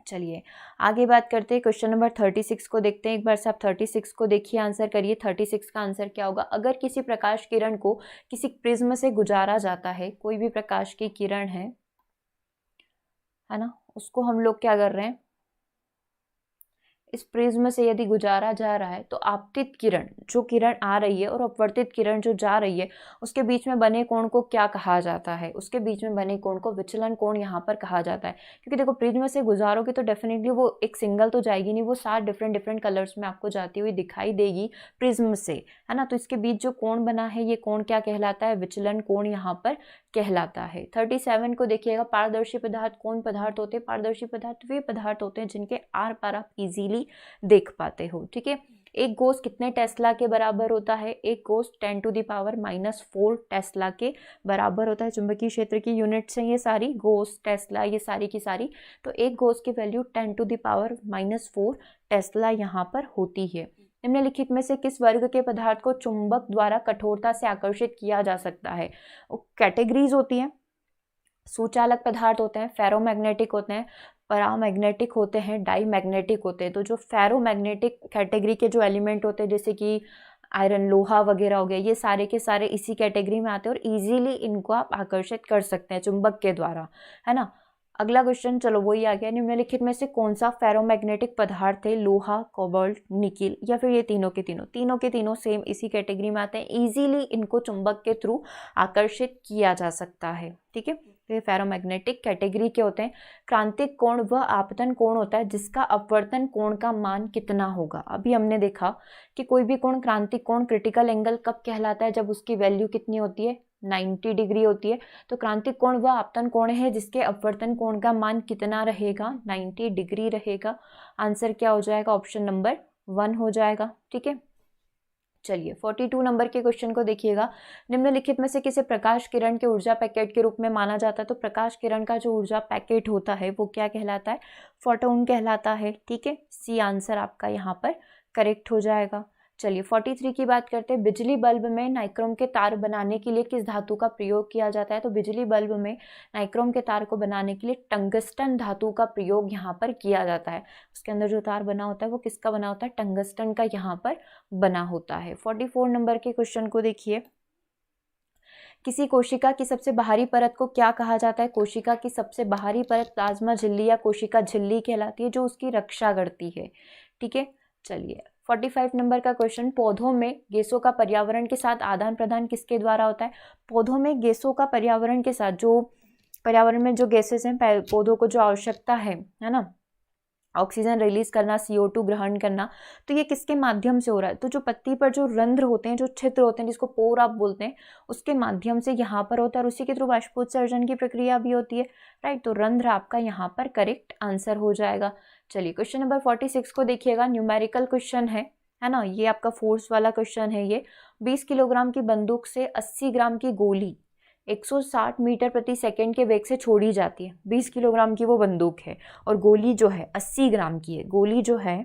चलिए आगे बात करते हैं, क्वेश्चन नंबर 36 को देखते हैं। एक बार से आप 36 को देखिए, आंसर करिए। 36 का आंसर क्या होगा, अगर किसी प्रकाश किरण को किसी प्रिज्म से गुजारा जाता है, कोई भी प्रकाश की किरण है ना, उसको हम लोग क्या कर रहे हैं, इस प्रिज्म से यदि गुजारा जा रहा है तो आपतित किरण, जो किरण आ रही है और अपवर्तित किरण जो जा रही है, उसके बीच में बने कोण को क्या कहा जाता है, उसके बीच में बने कोण को विचलन कोण यहाँ पर कहा जाता है। क्योंकि देखो प्रिज्म से गुजारोगे तो डेफिनेटली वो एक सिंगल तो जाएगी नहीं, वो 7 डिफरेंट कलर्स में आपको जाती हुई दिखाई देगी प्रिज्म से, है ना। तो इसके बीच जो कोण बना है ये कोण क्या कहलाता है, विचलन कोण यहाँ पर कहलाता है। 37 को देखिएगा, पारदर्शी पदार्थ कौन पदार्थ होते हैं, पारदर्शी पदार्थ वे पदार्थ होते हैं जिनके आर पार आप इजीली देख पाते हो। ठीक है, एक गोस कितने टेस्ला के बराबर होता है, एक गोस 10⁻⁻⁴ टेस्ला के बराबर होता है। चुंबकीय क्षेत्र की यूनिट्स हैं ये सारी, गोस, टेस्ला, ये सारी की सारी। तो एक गोस की वैल्यू 10⁻⁻⁴ टेस्ला यहाँ पर होती है। निम्नलिखित में से किस वर्ग के पदार्थ को चुंबक द्वारा कठोरता से आकर्षित किया जा सकता है। कैटेगरीज होती हैं, सुचालक पदार्थ होते हैं, फेरोमैग्नेटिक होते हैं, पैरामैग्नेटिक होते हैं, डाईमैग्नेटिक होते हैं। तो जो फेरोमैग्नेटिक कैटेगरी के जो एलिमेंट होते हैं, जैसे कि आयरन, लोहा वगैरह हो गया, ये सारे के सारे इसी कैटेगरी में आते हैं और इजीली इनको आप आकर्षित कर सकते हैं चुंबक के द्वारा, है ना। अगला क्वेश्चन, चलो वही आ गया, निम्नलिखित में से कौन सा फेरोमैग्नेटिक पदार्थ है, लोहा, कोबाल्ट, निकिल, या फिर ये तीनों के तीनों सेम इसी कैटेगरी में आते हैं। इजीली इनको चुंबक के थ्रू आकर्षित किया जा सकता है। ठीक है, तो ये फेरोमैग्नेटिक कैटेगरी के होते हैं। क्रांतिक कोण वह आपतन कोण होता है जिसका अपवर्तन कोण का मान कितना होगा। अभी हमने देखा कि कोई भी कोण क्रांतिक कोण, क्रिटिकल एंगल कब कहलाता है, जब उसकी वैल्यू कितनी होती है, 90 डिग्री होती है। तो क्रांतिक कोण वह आपतन कोण है जिसके अपवर्तन कोण का मान कितना रहेगा, 90 डिग्री रहेगा। आंसर क्या हो जाएगा, ऑप्शन नंबर 1 हो जाएगा। ठीक है, चलिए 42 नंबर के क्वेश्चन को देखिएगा। निम्नलिखित में से किसे प्रकाश किरण के ऊर्जा पैकेट के रूप में माना जाता है। तो प्रकाश किरण का जो ऊर्जा पैकेट होता है वो क्या कहलाता है, फोटोन कहलाता है। ठीक है, सी आंसर आपका यहाँ पर करेक्ट हो जाएगा। चलिए 43 की बात करते हैं। बिजली बल्ब में नाइक्रोम के तार बनाने के लिए किस धातु का प्रयोग किया जाता है। तो बिजली बल्ब में नाइक्रोम के तार को बनाने के लिए टंगस्टन धातु का प्रयोग यहाँ पर किया जाता है। उसके अंदर जो तार बना होता है वो किसका बना होता है, टंगस्टन का यहाँ पर बना होता है। 44 नंबर के क्वेश्चन को देखिए। किसी कोशिका की सबसे बाहरी परत को क्या कहा जाता है। कोशिका की सबसे बाहरी परत प्लाज्मा झिल्ली या कोशिका झिल्ली कहलाती है, जो उसकी रक्षा करती है। ठीक है, चलिए 45 नंबर का क्वेश्चन। पौधों में गैसों का पर्यावरण के साथ आदान प्रदान किसके द्वारा होता है। पौधों में गैसों का पर्यावरण के साथ, जो पर्यावरण में जो गैसेस हैं, पौधों को जो आवश्यकता है ना, ऑक्सीजन रिलीज करना, CO2 ग्रहण करना, तो ये किसके माध्यम से हो रहा है। तो जो पत्ती पर जो रंध्र होते हैं, जो छिद्र होते हैं, जिसको पोर आप बोलते हैं, उसके माध्यम से यहाँ पर होता है और उसी के थ्रू बाष्पोत्सर्जन की प्रक्रिया भी होती है। राइट, तो रंध्र आपका यहाँ पर करेक्ट आंसर हो जाएगा। चलिए क्वेश्चन नंबर 46 को देखिएगा। न्यूमेरिकल क्वेश्चन है ना, ये आपका फोर्स वाला क्वेश्चन है। ये 20 किलोग्राम की बंदूक से 80 ग्राम की गोली 160 मीटर प्रति सेकंड के वेग से छोड़ी जाती है। 20 किलोग्राम की वो बंदूक है और गोली जो है 80 ग्राम की है। गोली जो है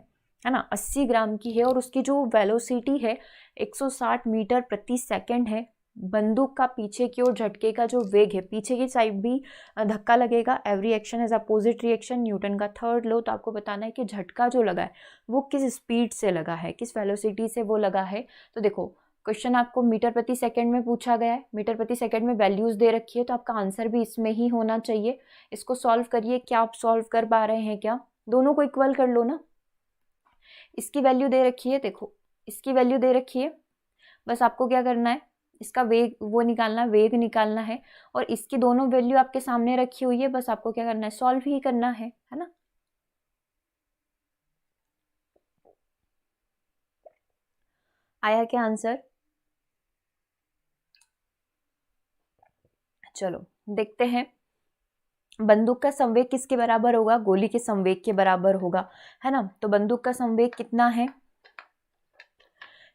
ना 80 ग्राम की है और उसकी जो वेलोसिटी है 160 मीटर प्रति सेकंड है। बंदूक का पीछे की ओर झटके का जो वेग है, पीछे की साइड भी धक्का लगेगा। Every action is opposite reaction, Newton का थर्ड लॉ। तो आपको बताना है कि झटका जो लगा है वो किस स्पीड से लगा है, किस वेलोसिटी से वो लगा है। तो देखो क्वेश्चन आपको मीटर प्रति सेकंड में पूछा गया है, मीटर प्रति सेकंड में वैल्यूज दे रखी है, तो आपका आंसर भी इसमें ही होना चाहिए। इसको सॉल्व करिए, क्या आप सॉल्व कर पा रहे हैं क्या, दोनों को इक्वल कर लो ना। इसकी वैल्यू दे रखी है, देखो इसकी वैल्यू दे रखी है, बस आपको क्या करना है, इसका वेग वो निकालना है, वेग निकालना है। और इसकी दोनों वैल्यू आपके सामने रखी हुई है, बस आपको क्या करना है, सॉल्व ही करना है ना। आया क्या आंसर, चलो देखते हैं। बंदूक का संवेग किसके बराबर होगा, गोली के संवेग के बराबर होगा, है ना। तो बंदूक का संवेग कितना है,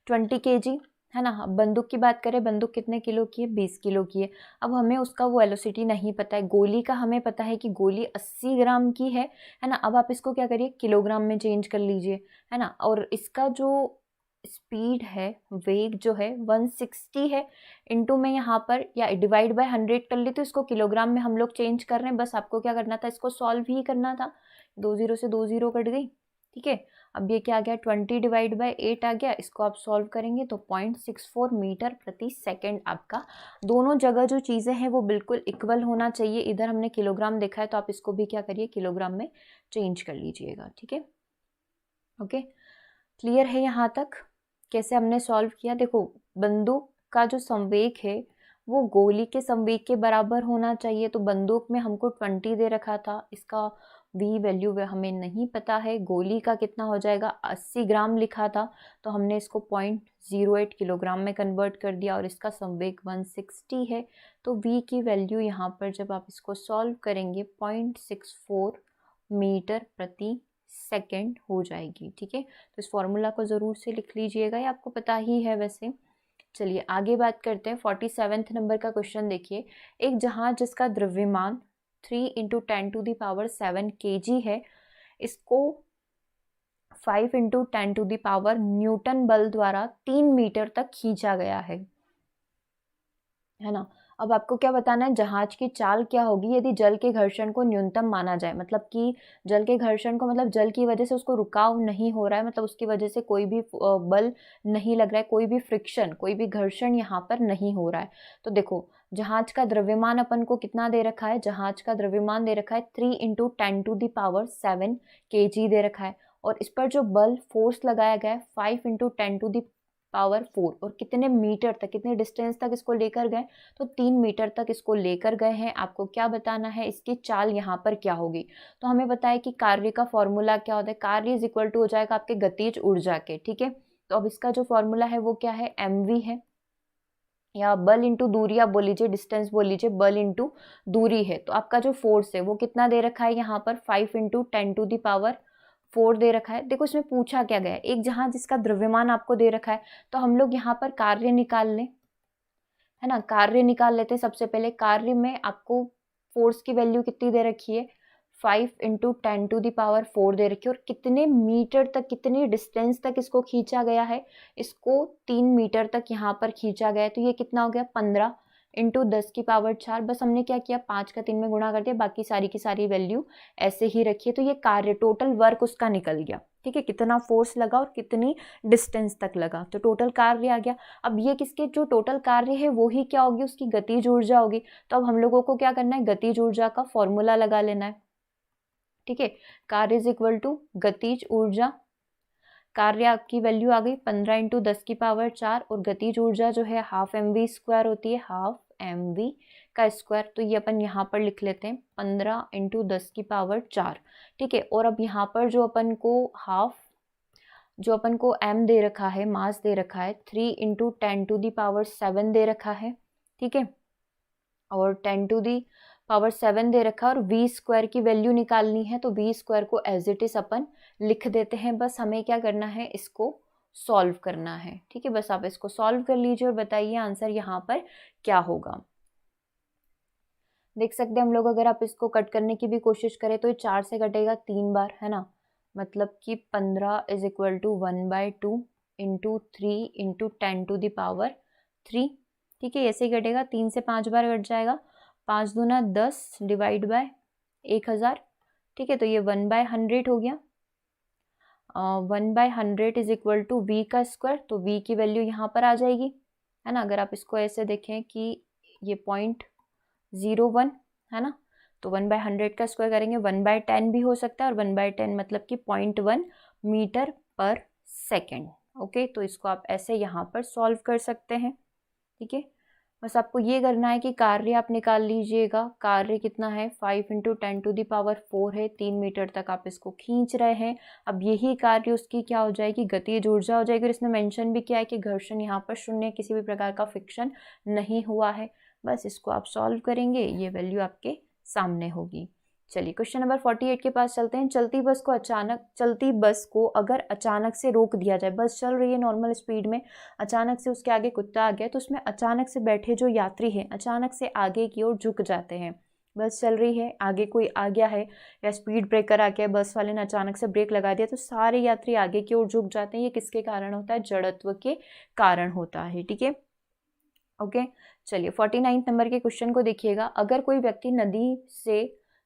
20 kg, है ना। अब बंदूक की बात करें, बंदूक कितने किलो की है, 20 किलो की है। अब हमें उसका वो वेलोसिटी नहीं पता है, गोली का हमें पता है कि गोली 80 ग्राम की है ना। अब आप इसको क्या करिए, किलोग्राम में चेंज कर लीजिए, है ना। और इसका जो स्पीड है, वेग जो है 160 है, इनटू में यहाँ पर या डिवाइड बाय 100 कर ली, तो इसको किलोग्राम में हम लोग चेंज कर रहे हैं। बस आपको क्या करना था, इसको सॉल्व ही करना था। 2 0 से 2 0 कट गई, ठीक है। अब ये क्या आ गया, 20 डिवाइड बाय 8 आ गया। इसको आप सॉल्व करेंगे तो 0.64 मीटर प्रति सेकेंड आपका। दोनों जगह जो चीज़ें हैं वो बिल्कुल इक्वल होना चाहिए। इधर हमने किलोग्राम देखा है तो आप इसको भी क्या करिए, किलोग्राम में चेंज कर लीजिएगा, ठीक है। ओके, क्लियर है यहाँ तक कैसे हमने सॉल्व किया। देखो, बंदूक का जो संवेग है वो गोली के संवेग के बराबर होना चाहिए। तो बंदूक में हमको 20 दे रखा था, इसका वी वैल्यू हमें नहीं पता है। गोली का कितना हो जाएगा, 80 ग्राम लिखा था, तो हमने इसको 0.08 किलोग्राम में कन्वर्ट कर दिया, और इसका संवेग 160 है। तो वी की वैल्यू यहाँ पर जब आप इसको सॉल्व करेंगे 0.64 मीटर प्रति सेकेंड हो जाएगी, ठीक है। तो इस फॉर्मूला को ज़रूर से लिख लीजिएगा, ये आपको पता ही है वैसे। चलिए आगे बात करते हैं। 47वें नंबर का क्वेश्चन देखिए। एक जहाज जिसका द्रव्यमान 3 × 10⁷ kg है, इसको 5 × 10⁻⁷ न्यूटन बल द्वारा 3 मीटर तक खींचा गया है ना। अब आपको क्या बताना है, जहाज की चाल क्या होगी यदि जल के घर्षण को न्यूनतम माना जाए। मतलब कि जल के घर्षण को, मतलब जल की वजह से उसको रुकाव नहीं हो रहा है, मतलब उसकी वजह से कोई भी बल नहीं लग रहा है, कोई भी फ्रिक्शन, कोई भी घर्षण यहाँ पर नहीं हो रहा है। तो देखो, जहाज का द्रव्यमान अपन को कितना दे रखा है, जहाज का द्रव्यमान दे रखा है 3 × 10⁷ kg दे रखा है, और इस पर जो बल फोर्स लगाया गया है 5 × 10⁻⁴, और कितने मीटर तक, कितने डिस्टेंस तक इसको लेकर गए, तो 3 मीटर तक इसको लेकर गए हैं। आपको क्या बताना है, इसकी चाल यहाँ पर क्या होगी। तो हमें बताया कि कार्य का फॉर्मूला क्या होता है, कार्य इज इक्वल टू हो जाएगा आपके गतिज ऊर्जा के, ठीक है। तो अब इसका जो फॉर्मूला है वो क्या है, mv है, या बल इंटू दूरी आप बोल लीजिए, डिस्टेंस बोल लीजिए, बल इंटू दूरी है। तो आपका जो फोर्स है वो कितना दे रखा है यहाँ पर, 5 × 10⁴ दे रखा है। देखो इसमें पूछा क्या गया है, एक जहाज जिसका द्रव्यमान आपको दे रखा है, तो हम लोग यहाँ पर कार्य निकाल लें, है ना। कार्य निकाल लेते हैं सबसे पहले। कार्य में आपको फोर्स की वैल्यू कितनी दे रखी है, 5 × 10⁴ दे रखी है, और कितने मीटर तक, कितनी डिस्टेंस तक इसको खींचा गया है, इसको 3 मीटर तक यहाँ पर खींचा गया है। तो ये कितना हो गया, 15 × 10⁴। बस हमने क्या किया, 5 का 3 में गुणा कर दिया, बाकी सारी की सारी वैल्यू ऐसे ही रखिए। तो ये कार्य, टोटल वर्क उसका निकल गया, ठीक है, कितना फोर्स लगा और कितनी डिस्टेंस तक लगा, तो टोटल कार्य आ गया। अब ये किसके, जो टोटल कार्य है वो ही क्या होगी, उसकी गतिज ऊर्जा होगी। तो अब हम लोगों को क्या करना है, गतिज ऊर्जा का फॉर्मूला लगा लेना है, ठीक है। कार्य इज इक्वल टू गतिज ऊर्जा, कार्य आपकी वैल्यू आ गई 15 × 10⁴, और गतिज ऊर्जा जो है ½ mv² होती है, ½ mv का स्क्वायर। तो ये अपन यहाँ पर लिख लेते हैं 15 × 10⁴, ठीक है। और अब यहाँ पर जो अपन को जो अपन को m दे रखा है, मास दे रखा है 3 × 10⁷ दे रखा है, ठीक है, और 10⁻⁷ दे रखा है, और v² की वैल्यू निकालनी है। तो v² को एज इट इज अपन लिख देते हैं। बस हमें क्या करना है, इसको सॉल्व करना है, ठीक है। बस आप इसको सॉल्व कर लीजिए और बताइए आंसर यहाँ पर क्या होगा। देख सकते हैं हम लोग, अगर आप इसको कट करने की भी कोशिश करें तो ये 4 से कटेगा 3 बार, है ना। मतलब कि 15 = 1/2 × 3 × 10⁻3, ठीक है, ऐसे ही कटेगा, 3 से 5 बार कट जाएगा। 5 दूना 10 डिवाइड बाय 1000, ठीक है। तो ये 1/100 हो गया। 1/100 इज इक्वल टू v का स्क्वायर। तो v की वैल्यू यहाँ पर आ जाएगी, है ना। अगर आप इसको ऐसे देखें कि ये 0.01 है ना, तो 1/100 का स्क्वायर करेंगे 1/10 भी हो सकता है, और 1/10 मतलब कि 0.1 मीटर पर सेकेंड। ओके, तो इसको आप ऐसे यहाँ पर सॉल्व कर सकते हैं, ठीक है। बस आपको ये करना है कि कार्य आप निकाल लीजिएगा। कार्य कितना है, 5 × 10⁴ है, 3 मीटर तक आप इसको खींच रहे हैं। अब यही कार्य उसकी क्या हो जाएगी, गतिज ऊर्जा हो जाएगी। और इसने मेंशन भी किया है कि घर्षण यहाँ पर 0, किसी भी प्रकार का फ्रिक्शन नहीं हुआ है। बस इसको आप सॉल्व करेंगे, ये वैल्यू आपके सामने होगी। चलिए क्वेश्चन नंबर 48 के पास चलते हैं। चलती बस को अगर अचानक से रोक दिया जाए, बस चल रही है नॉर्मल स्पीड में, अचानक से उसके आगे कुत्ता आ गया तो उसमें अचानक से बैठे जो यात्री हैं अचानक से आगे की ओर झुक जाते हैं। बस चल रही है, आगे कोई आ गया है या स्पीड ब्रेकर आ गया, बस वाले ने अचानक से ब्रेक लगा दिया तो सारे यात्री आगे की ओर झुक जाते हैं। ये किसके कारण होता है? जड़त्व के कारण होता है। ठीक है, ओके। चलिए 49 नंबर के क्वेश्चन को देखिएगा। अगर कोई व्यक्ति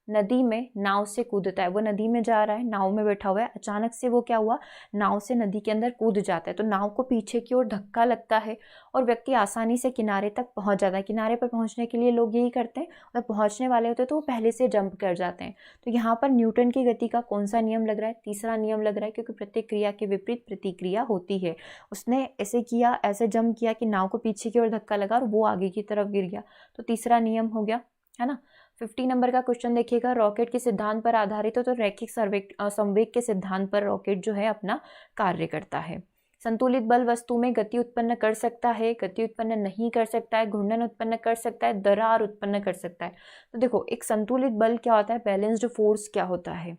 नदी में नाव से कूदता है, वो नदी में जा रहा है, नाव में बैठा हुआ है, अचानक से वो क्या हुआ, नाव से नदी के अंदर कूद जाता है तो नाव को पीछे की ओर धक्का लगता है और व्यक्ति आसानी से किनारे तक पहुंच जाता है। किनारे पर पहुंचने के लिए लोग यही करते हैं, और पहुंचने वाले होते हैं तो वो पहले से जंप कर जाते हैं। तो यहाँ पर न्यूटन की गति का कौन सा नियम लग रहा है? तीसरा नियम लग रहा है, क्योंकि प्रत्येक क्रिया के विपरीत प्रतिक्रिया होती है। उसने ऐसे किया, ऐसे जंप किया कि नाव को पीछे की ओर धक्का लगा और वो आगे की तरफ गिर गया, तो तीसरा नियम हो गया, है ना। 50 नंबर का क्वेश्चन देखिएगा। रॉकेट के सिद्धांत पर आधारित हो तो रैखिक संवेग के सिद्धांत पर रॉकेट जो है अपना कार्य करता है। संतुलित बल वस्तु में गति उत्पन्न कर सकता है, गति उत्पन्न नहीं कर सकता है, घूर्णन उत्पन्न कर सकता है, दरार उत्पन्न कर सकता है। तो देखो, एक संतुलित बल क्या होता है, बैलेंस्ड फोर्स क्या होता है,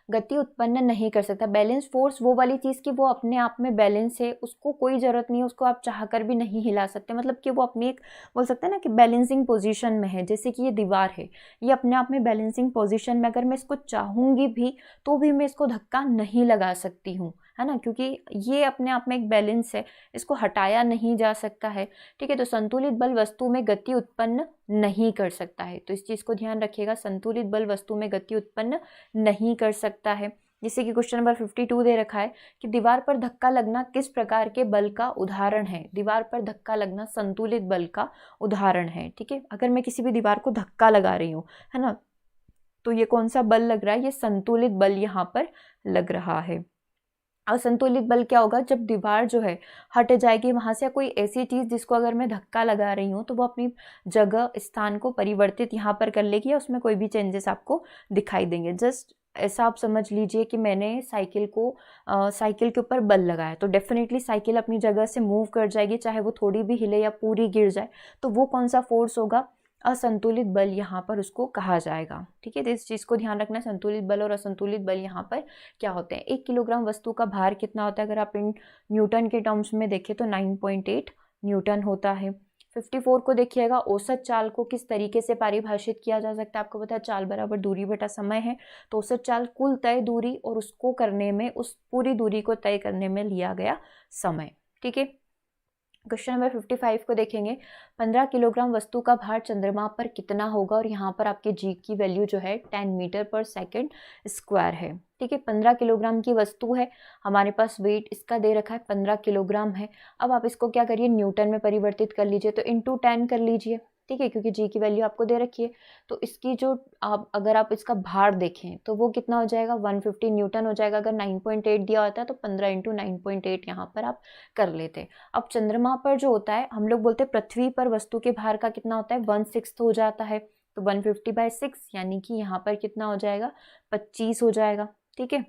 गति उत्पन्न नहीं कर सकता। बैलेंस फोर्स वो वाली चीज़ की वो अपने आप में बैलेंस है, उसको कोई ज़रूरत नहीं है, उसको आप चाहकर भी नहीं हिला सकते, मतलब कि वो अपनी एक बोल सकते हैं ना कि बैलेंसिंग पोजीशन में है। जैसे कि ये दीवार है, ये अपने आप में बैलेंसिंग पोजीशन में, अगर मैं इसको चाहूँगी भी तो भी मैं इसको धक्का नहीं लगा सकती हूँ, है ना, क्योंकि ये अपने आप में एक बैलेंस है, इसको हटाया नहीं जा सकता है। ठीक है, तो संतुलित बल वस्तु में गति उत्पन्न नहीं कर सकता है, तो इस चीज़ को ध्यान रखिएगा, संतुलित बल वस्तु में गति उत्पन्न नहीं कर सकता है। जैसे कि क्वेश्चन नंबर 52 दे रखा है कि दीवार पर धक्का लगना किस प्रकार के बल का उदाहरण है। दीवार पर धक्का लगना संतुलित बल का उदाहरण है। ठीक है, अगर मैं किसी भी दीवार को धक्का लगा रही हूँ, है ना, तो ये कौन सा बल लग रहा है, ये संतुलित बल यहाँ पर लग रहा है। असंतुलित बल क्या होगा, जब दीवार जो है हट जाएगी वहां से, या कोई ऐसी चीज जिसको अगर मैं धक्का लगा रही हूँ तो वो अपनी जगह स्थान को परिवर्तित यहाँ पर कर लेगी, या उसमें कोई भी चेंजेस आपको दिखाई देंगे। जस्ट ऐसा आप समझ लीजिए कि मैंने साइकिल के ऊपर बल लगाया तो डेफिनेटली साइकिल अपनी जगह से मूव कर जाएगी, चाहे वो थोड़ी भी हिले या पूरी गिर जाए, तो वो कौन सा फोर्स होगा, असंतुलित बल यहाँ पर उसको कहा जाएगा। ठीक है, तो इस चीज़ को ध्यान रखना, संतुलित बल और असंतुलित बल यहाँ पर क्या होते हैं। 1 किलोग्राम वस्तु का भार कितना होता है, अगर आप इन न्यूटन के टर्म्स में देखें तो 9.8 न्यूटन होता है। 54 को देखिएगा, औसत चाल को किस तरीके से परिभाषित किया जा सकता है। आपको पता है चाल बराबर दूरी बटा समय है, तो औसत चाल कुल तय दूरी और उसको करने में, उस पूरी दूरी को तय करने में लिया गया समय। ठीक है, क्वेश्चन नंबर 55 को देखेंगे। 15 किलोग्राम वस्तु का भार चंद्रमा पर कितना होगा, और यहाँ पर आपके जी की वैल्यू जो है 10 मीटर पर सेकेंड स्क्वायर है। ठीक है, 15 किलोग्राम की वस्तु है, हमारे पास वेट इसका दे रखा है 15 किलोग्राम है। अब आप इसको क्या करिए, न्यूटन में परिवर्तित कर लीजिए, तो इंटू 10 कर लीजिए। ठीक है, क्योंकि जी की वैल्यू आपको दे रखी है, तो इसकी जो अगर आप इसका भार देखें तो वो कितना हो जाएगा, 150 न्यूटन हो जाएगा। अगर 9.8 दिया होता है तो 15 इंटू 9.8 यहाँ पर आप कर लेते। अब चंद्रमा पर जो होता है, हम लोग बोलते हैं पृथ्वी पर वस्तु के भार का कितना होता है, 1/6 हो जाता है, तो 150/6 यानी कि यहाँ पर कितना हो जाएगा, 25 हो जाएगा। ठीक है,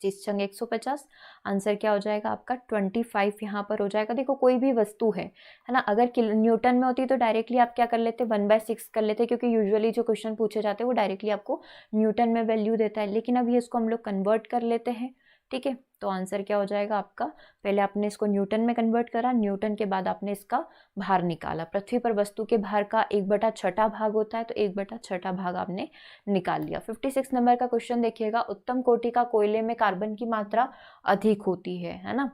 25 × 150, आंसर क्या हो जाएगा आपका 25 यहाँ पर हो जाएगा। देखो कोई भी वस्तु है ना, अगर न्यूटन में होती तो डायरेक्टली आप क्या कर लेते, 1/6 कर लेते, क्योंकि यूजुअली जो क्वेश्चन पूछे जाते हैं वो डायरेक्टली आपको न्यूटन में वैल्यू देता है, लेकिन अब ये इसको हम लोग कन्वर्ट कर लेते हैं। ठीक है, तो आंसर क्या हो जाएगा आपका, पहले आपने इसको न्यूटन में कन्वर्ट करा, न्यूटन के बाद आपने इसका भार निकाला। पृथ्वी पर वस्तु के भार का 1/6 भाग होता है, तो 1/6 भाग आपने निकाल लिया। 56 नंबर का क्वेश्चन देखिएगा। उत्तम कोटि का कोयले में कार्बन की मात्रा अधिक होती है ना,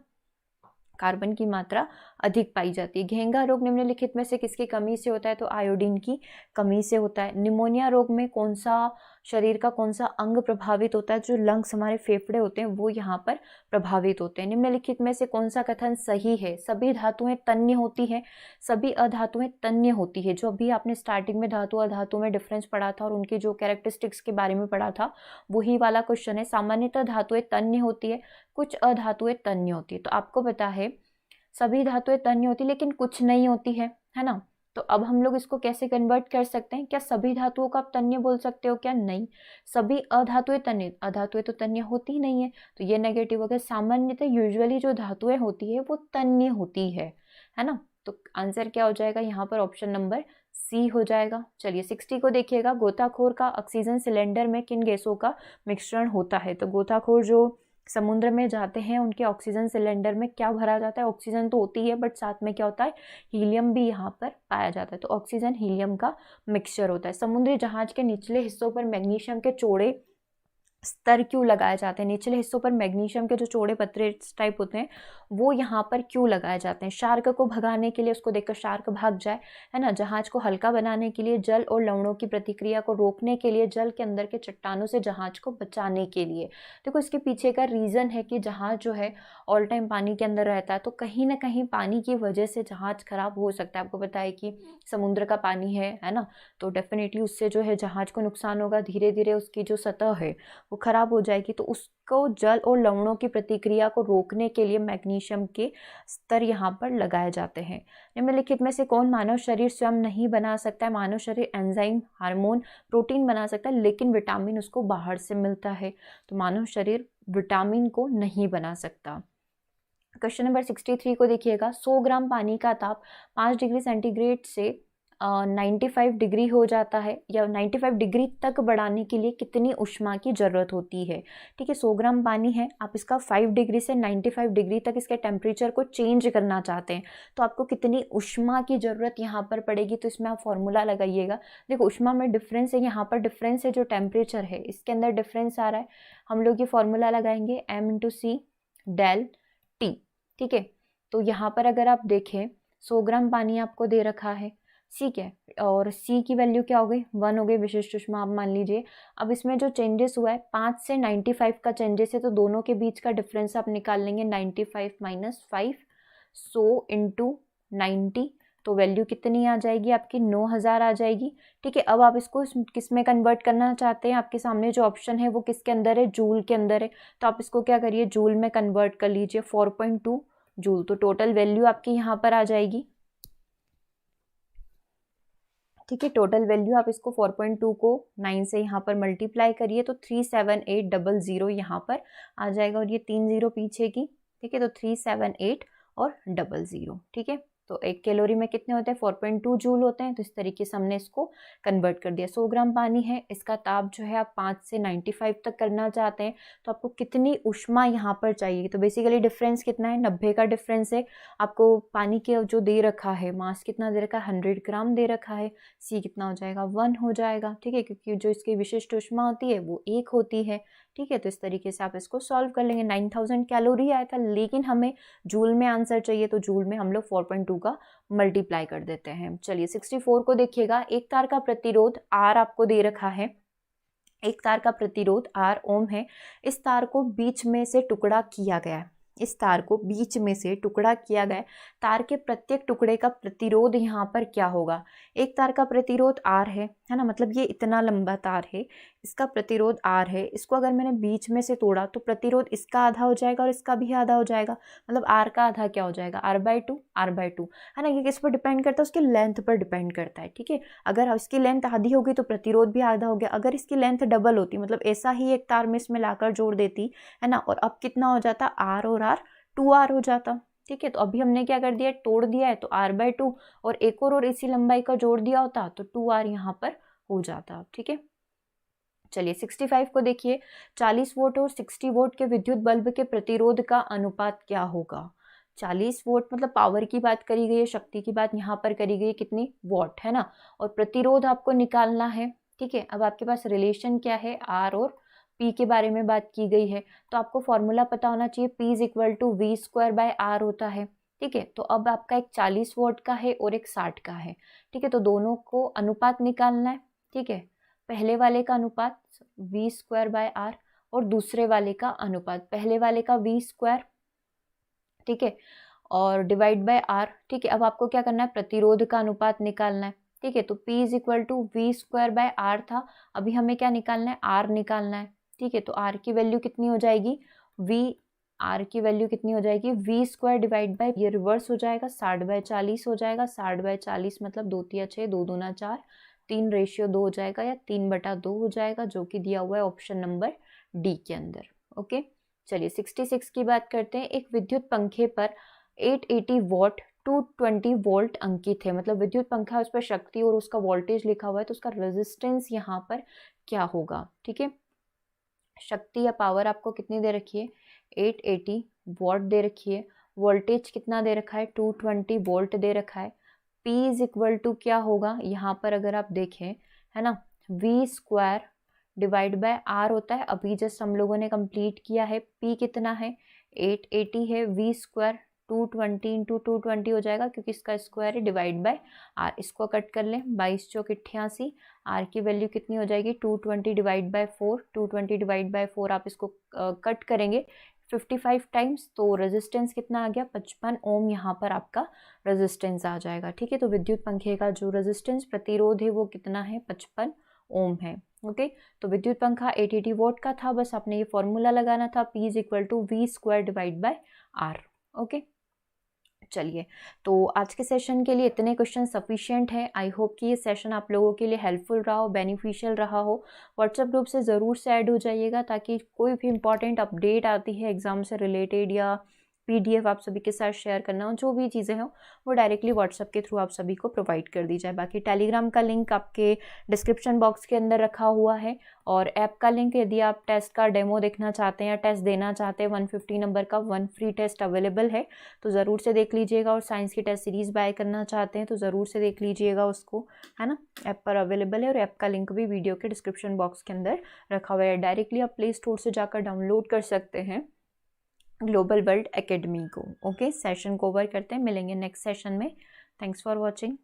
कार्बन की मात्रा अधिक पाई जाती है। घेंगा रोग निम्नलिखित में से किसकी कमी से होता है, तो आयोडीन की कमी से होता है। निमोनिया रोग में कौन सा शरीर का कौन सा अंग प्रभावित होता है, जो लंग्स हमारे फेफड़े होते हैं वो यहाँ पर प्रभावित होते हैं। निम्नलिखित में से कौन सा कथन सही है, सभी धातुएं तन्य होती है, सभी अधातुएं तन्य होती है। जो अभी आपने स्टार्टिंग में धातु अधातु में डिफरेंस पढ़ा था और उनकी जो कैरेक्टरिस्टिक्स के बारे में पढ़ा था वही वाला क्वेश्चन है। सामान्यतः धातुएं तन्य होती है, कुछ अधातुएं तन्य होती है। तो आपको पता है सभी धातुएं तन्य होती लेकिन कुछ नहीं होती है ना। तो अब हम लोग इसको कैसे कन्वर्ट कर सकते हैं, क्या सभी धातुओं को आप तन्य बोल सकते हो क्या, नहीं। सभी अधातुएं तन्य, अधातुएं तो तन्य होती ही नहीं है, तो ये नेगेटिव हो गया। सामान्यतः यूजुअली जो धातुएं होती है वो तन्य होती है ना। तो आंसर क्या हो जाएगा यहाँ पर, ऑप्शन नंबर सी हो जाएगा। चलिए 60 को देखिएगा, गोताखोर का ऑक्सीजन सिलेंडर में किन गैसों का मिश्रण होता है। तो गोताखोर जो समुद्र में जाते हैं उनके ऑक्सीजन सिलेंडर में क्या भरा जाता है, ऑक्सीजन तो होती है बट साथ में क्या होता है, हीलियम भी यहाँ पर पाया जाता है। तो ऑक्सीजन हीलियम का मिक्सचर होता है। समुद्री जहाज के निचले हिस्सों पर मैग्नीशियम के चौड़े स्तर क्यों लगाए जाते हैं, निचले हिस्सों पर मैग्नीशियम के जो चौड़े पतरे टाइप होते हैं वो यहाँ पर क्यों लगाए जाते हैं, शार्क को भगाने के लिए, उसको देखकर शार्क भाग जाए, है ना, जहाज को हल्का बनाने के लिए, जल और लवणों की प्रतिक्रिया को रोकने के लिए, जल के अंदर के चट्टानों से जहाज को बचाने के लिए। देखो इसके पीछे का रीज़न है कि जहाज जो है ऑल टाइम पानी के अंदर रहता है, तो कहीं ना कहीं पानी की वजह से जहाज खराब हो सकता है। आपको पता है कि समुद्र का पानी है ना, तो डेफिनेटली उससे जो है जहाज को नुकसान होगा, धीरे धीरे उसकी जो सतह है वो खराब हो जाएगी। तो उसको जल और लवणों की प्रतिक्रिया को रोकने के लिए मैग्नीशियम के स्तर यहाँ पर लगाए जाते हैं। निम्नलिखित में से कौन मानव शरीर स्वयं नहीं बना सकता है। मानव शरीर एंजाइम, हार्मोन, प्रोटीन बना सकता है लेकिन विटामिन उसको बाहर से मिलता है। तो मानव शरीर विटामिन को नहीं बना सकता। क्वेश्चन नंबर 63 को देखिएगा, 100 ग्राम पानी का ताप 5 डिग्री सेंटीग्रेड से 95 डिग्री हो जाता है, या 95 डिग्री तक बढ़ाने के लिए कितनी ऊष्मा की ज़रूरत होती है। ठीक है, 100 ग्राम पानी है, आप इसका 5 डिग्री से 95 डिग्री तक इसके टेम्परेचर को चेंज करना चाहते हैं, तो आपको कितनी ऊष्मा की ज़रूरत यहाँ पर पड़ेगी। तो इसमें आप फॉर्मूला लगाइएगा। देखो ऊष्मा में डिफरेंस है, यहाँ पर डिफरेंस है जो टेम्परेचर है इसके अंदर डिफरेंस आ रहा है। हम लोग ये फॉर्मूला लगाएंगे m/c डेल टी। ठीक है, तो यहाँ पर अगर आप देखें 100 ग्राम पानी आपको दे रखा है, सी क्या है, और सी की वैल्यू क्या हो गई, 1 हो गई विशिष्ट ऊष्मा आप मान लीजिए। अब इसमें जो चेंजेस हुआ है 5 से 95 का चेंजेस है, तो दोनों के बीच का डिफरेंस आप निकाल लेंगे, 95 माइनस 5, 100 इंटू 90, तो वैल्यू कितनी आ जाएगी आपकी, 9000 आ जाएगी। ठीक है, अब आप इसको किस में कन्वर्ट करना चाहते हैं, आपके सामने जो ऑप्शन है वो किसके अंदर है, जूल के अंदर है, तो आप इसको क्या करिए, जूल में कन्वर्ट कर लीजिए, 4.2 जूल। तो टोटल वैल्यू आपकी यहाँ पर आ जाएगी। ठीक है, टोटल वैल्यू आप इसको 4.2 को 9 से यहाँ पर मल्टीप्लाई करिए तो 37800 यहाँ पर आ जाएगा, और ये 3 0 पीछे की। ठीक है, तो 378 और 00। ठीक है, तो 1 कैलोरी में कितने होते हैं, 4.2 जूल होते हैं। तो इस तरीके से हमने इसको कन्वर्ट कर दिया। 100 ग्राम पानी है, इसका ताप जो है आप 5 से 95 तक करना चाहते हैं, तो आपको कितनी ऊष्मा यहाँ पर चाहिए। तो बेसिकली डिफरेंस कितना है, 90 का डिफरेंस है। आपको पानी के जो दे रखा है, मास कितना दे रखा है, 100 ग्राम दे रखा है, सी कितना हो जाएगा, 1 हो जाएगा। ठीक है, क्योंकि जो इसकी विशिष्ट ऊष्मा होती है वो 1 होती है। ठीक है, तो इस तरीके से आप इसको सॉल्व कर लेंगे। 9000 कैलोरी आया था, लेकिन हमें जूल में आंसर चाहिए, तो जूल में हम लोग 4.2 का मल्टीप्लाई कर देते हैं। चलिए 64 को देखिएगा, एक तार का प्रतिरोध R आपको दे रखा है, एक तार का प्रतिरोध R ओम है, इस तार को बीच में से टुकड़ा किया गया है, इस तार को बीच में से टुकड़ा किया गया, तार के प्रत्येक टुकड़े का प्रतिरोध यहाँ पर क्या होगा। एक तार का प्रतिरोध R है ना, मतलब ये इतना लंबा तार है, इसका प्रतिरोध R है, इसको अगर मैंने बीच में से तोड़ा तो प्रतिरोध इसका आधा हो जाएगा और इसका भी आधा हो जाएगा, मतलब R का आधा क्या हो जाएगा, R/2 है ना। ये किस पर डिपेंड करता है, उसके लेंथ पर डिपेंड करता है। ठीक है, अगर इसकी लेंथ आधी होगी तो प्रतिरोध भी आधा हो गया, अगर इसकी लेंथ डबल होती, मतलब ऐसा ही एक तार में इसमें लाकर जोड़ देती, है ना, और अब कितना हो जाता, R और R 2R हो जाता। ठीक है, तो अभी हमने क्या कर दिया, तोड़ दिया है, तो R/2 और एक और इसी लंबाई का जोड़ दिया होता तो 2R यहाँ पर हो जाता। ठीक है, चलिए 65 को देखिए, 40 वोल्ट और 60 वोल्ट के विद्युत बल्ब के प्रतिरोध का अनुपात क्या होगा। 40 वोल्ट मतलब पावर की बात करी गई है, शक्ति की बात यहाँ पर करी गई है, कितनी वॉट, है ना, और प्रतिरोध आपको निकालना है। ठीक है, अब आपके पास रिलेशन क्या है, R और P के बारे में बात की गई है, तो आपको फॉर्मूला पता होना चाहिए, P = V²/R होता है। ठीक है, तो अब आपका एक 40 वोल्ट का है और एक 60 का है। ठीक है, तो दोनों को अनुपात निकालना है। ठीक है, पहले वाले का अनुपात V²/R और दूसरे वाले का अनुपात, पहले वाले का V², ठीक है, और डिवाइड बाय R। ठीक है, अब आपको क्या करना है, प्रतिरोध का अनुपात निकालना है। ठीक है, तो P = V²/R था, अभी हमें क्या निकालना है, R निकालना है। ठीक है, तो R की वैल्यू कितनी हो जाएगी, R की वैल्यू कितनी हो जाएगी, V² डिवाइड बाय, ये रिवर्स हो जाएगा, 60/40 हो जाएगा, 60/40 मतलब 2 × 6 2 दूना 4, 3/2 हो जाएगा, या 3/2 हो जाएगा, जो कि दिया हुआ है ऑप्शन नंबर डी के अंदर। ओके, चलिए 66 की बात करते हैं। एक विद्युत पंखे पर 880 वॉट 220 वोल्ट अंकित है, मतलब विद्युत पंखा, उस पर शक्ति और उसका वोल्टेज लिखा हुआ है, तो उसका रेजिस्टेंस यहाँ पर क्या होगा। ठीक है, शक्ति या पावर आपको कितनी दे रखी है, 880 वॉट दे रखी है, वोल्टेज कितना दे रखा है, 220 वोल्ट दे रखा है। P इज इक्वल टू क्या होगा, यहाँ पर अगर आप देखें, है ना, V square divide by R होता है, अभी जस्ट हम लोगों ने कंप्लीट किया है। P कितना है, 880 है, V स्क्वायर 220 इंटू 220 हो जाएगा, क्योंकि इसका स्क्वायर है, डिवाइड बाय R। इसको कट कर लें, 22 चौक 88, R की वैल्यू कितनी हो जाएगी, 220 डिवाइड बाय 4, 220 डिवाइड बाय 4 आप इसको कट करेंगे 55 टाइम्स, तो रेजिस्टेंस कितना आ गया, 55 ओम यहाँ पर आपका रेजिस्टेंस आ जाएगा। ठीक है, तो विद्युत पंखे का जो रेजिस्टेंस प्रतिरोध है वो कितना है, 55 ओम है। ओके, तो विद्युत पंखा 880 वोट का था, बस आपने ये फॉर्मूला लगाना था, P is equal to V square divide by R। Okay, चलिए, तो आज के सेशन के लिए इतने क्वेश्चन सफिशिएंट है। आई होप कि ये सेशन आप लोगों के लिए हेल्पफुल रहा हो, बेनिफिशियल रहा हो। व्हाट्सएप ग्रुप से ज़रूर से ऐड हो जाइएगा, ताकि कोई भी इंपॉर्टेंट अपडेट आती है एग्जाम से रिलेटेड या PDF आप सभी के साथ शेयर करना हो, जो भी चीज़ें हों वो डायरेक्टली व्हाट्सएप के थ्रू आप सभी को प्रोवाइड कर दी जाए। बाकी टेलीग्राम का लिंक आपके डिस्क्रिप्शन बॉक्स के अंदर रखा हुआ है, और ऐप का लिंक, यदि आप टेस्ट का डेमो देखना चाहते हैं या टेस्ट देना चाहते हैं, 150 नंबर का 1 फ्री टेस्ट अवेलेबल है, तो ज़रूर से देख लीजिएगा। और साइंस की टेस्ट सीरीज़ बाय करना चाहते हैं तो ज़रूर से देख लीजिएगा उसको, है ना, ऐप पर अवेलेबल है। और ऐप का लिंक भी वीडियो के डिस्क्रिप्शन बॉक्स के अंदर रखा हुआ है, डायरेक्टली आप प्ले स्टोर से जाकर डाउनलोड कर सकते हैं ग्लोबल वर्ल्ड एकेडमी को। ओके, सेशन को ओवर करते हैं, मिलेंगे नेक्स्ट सेशन में। Thanks for watching.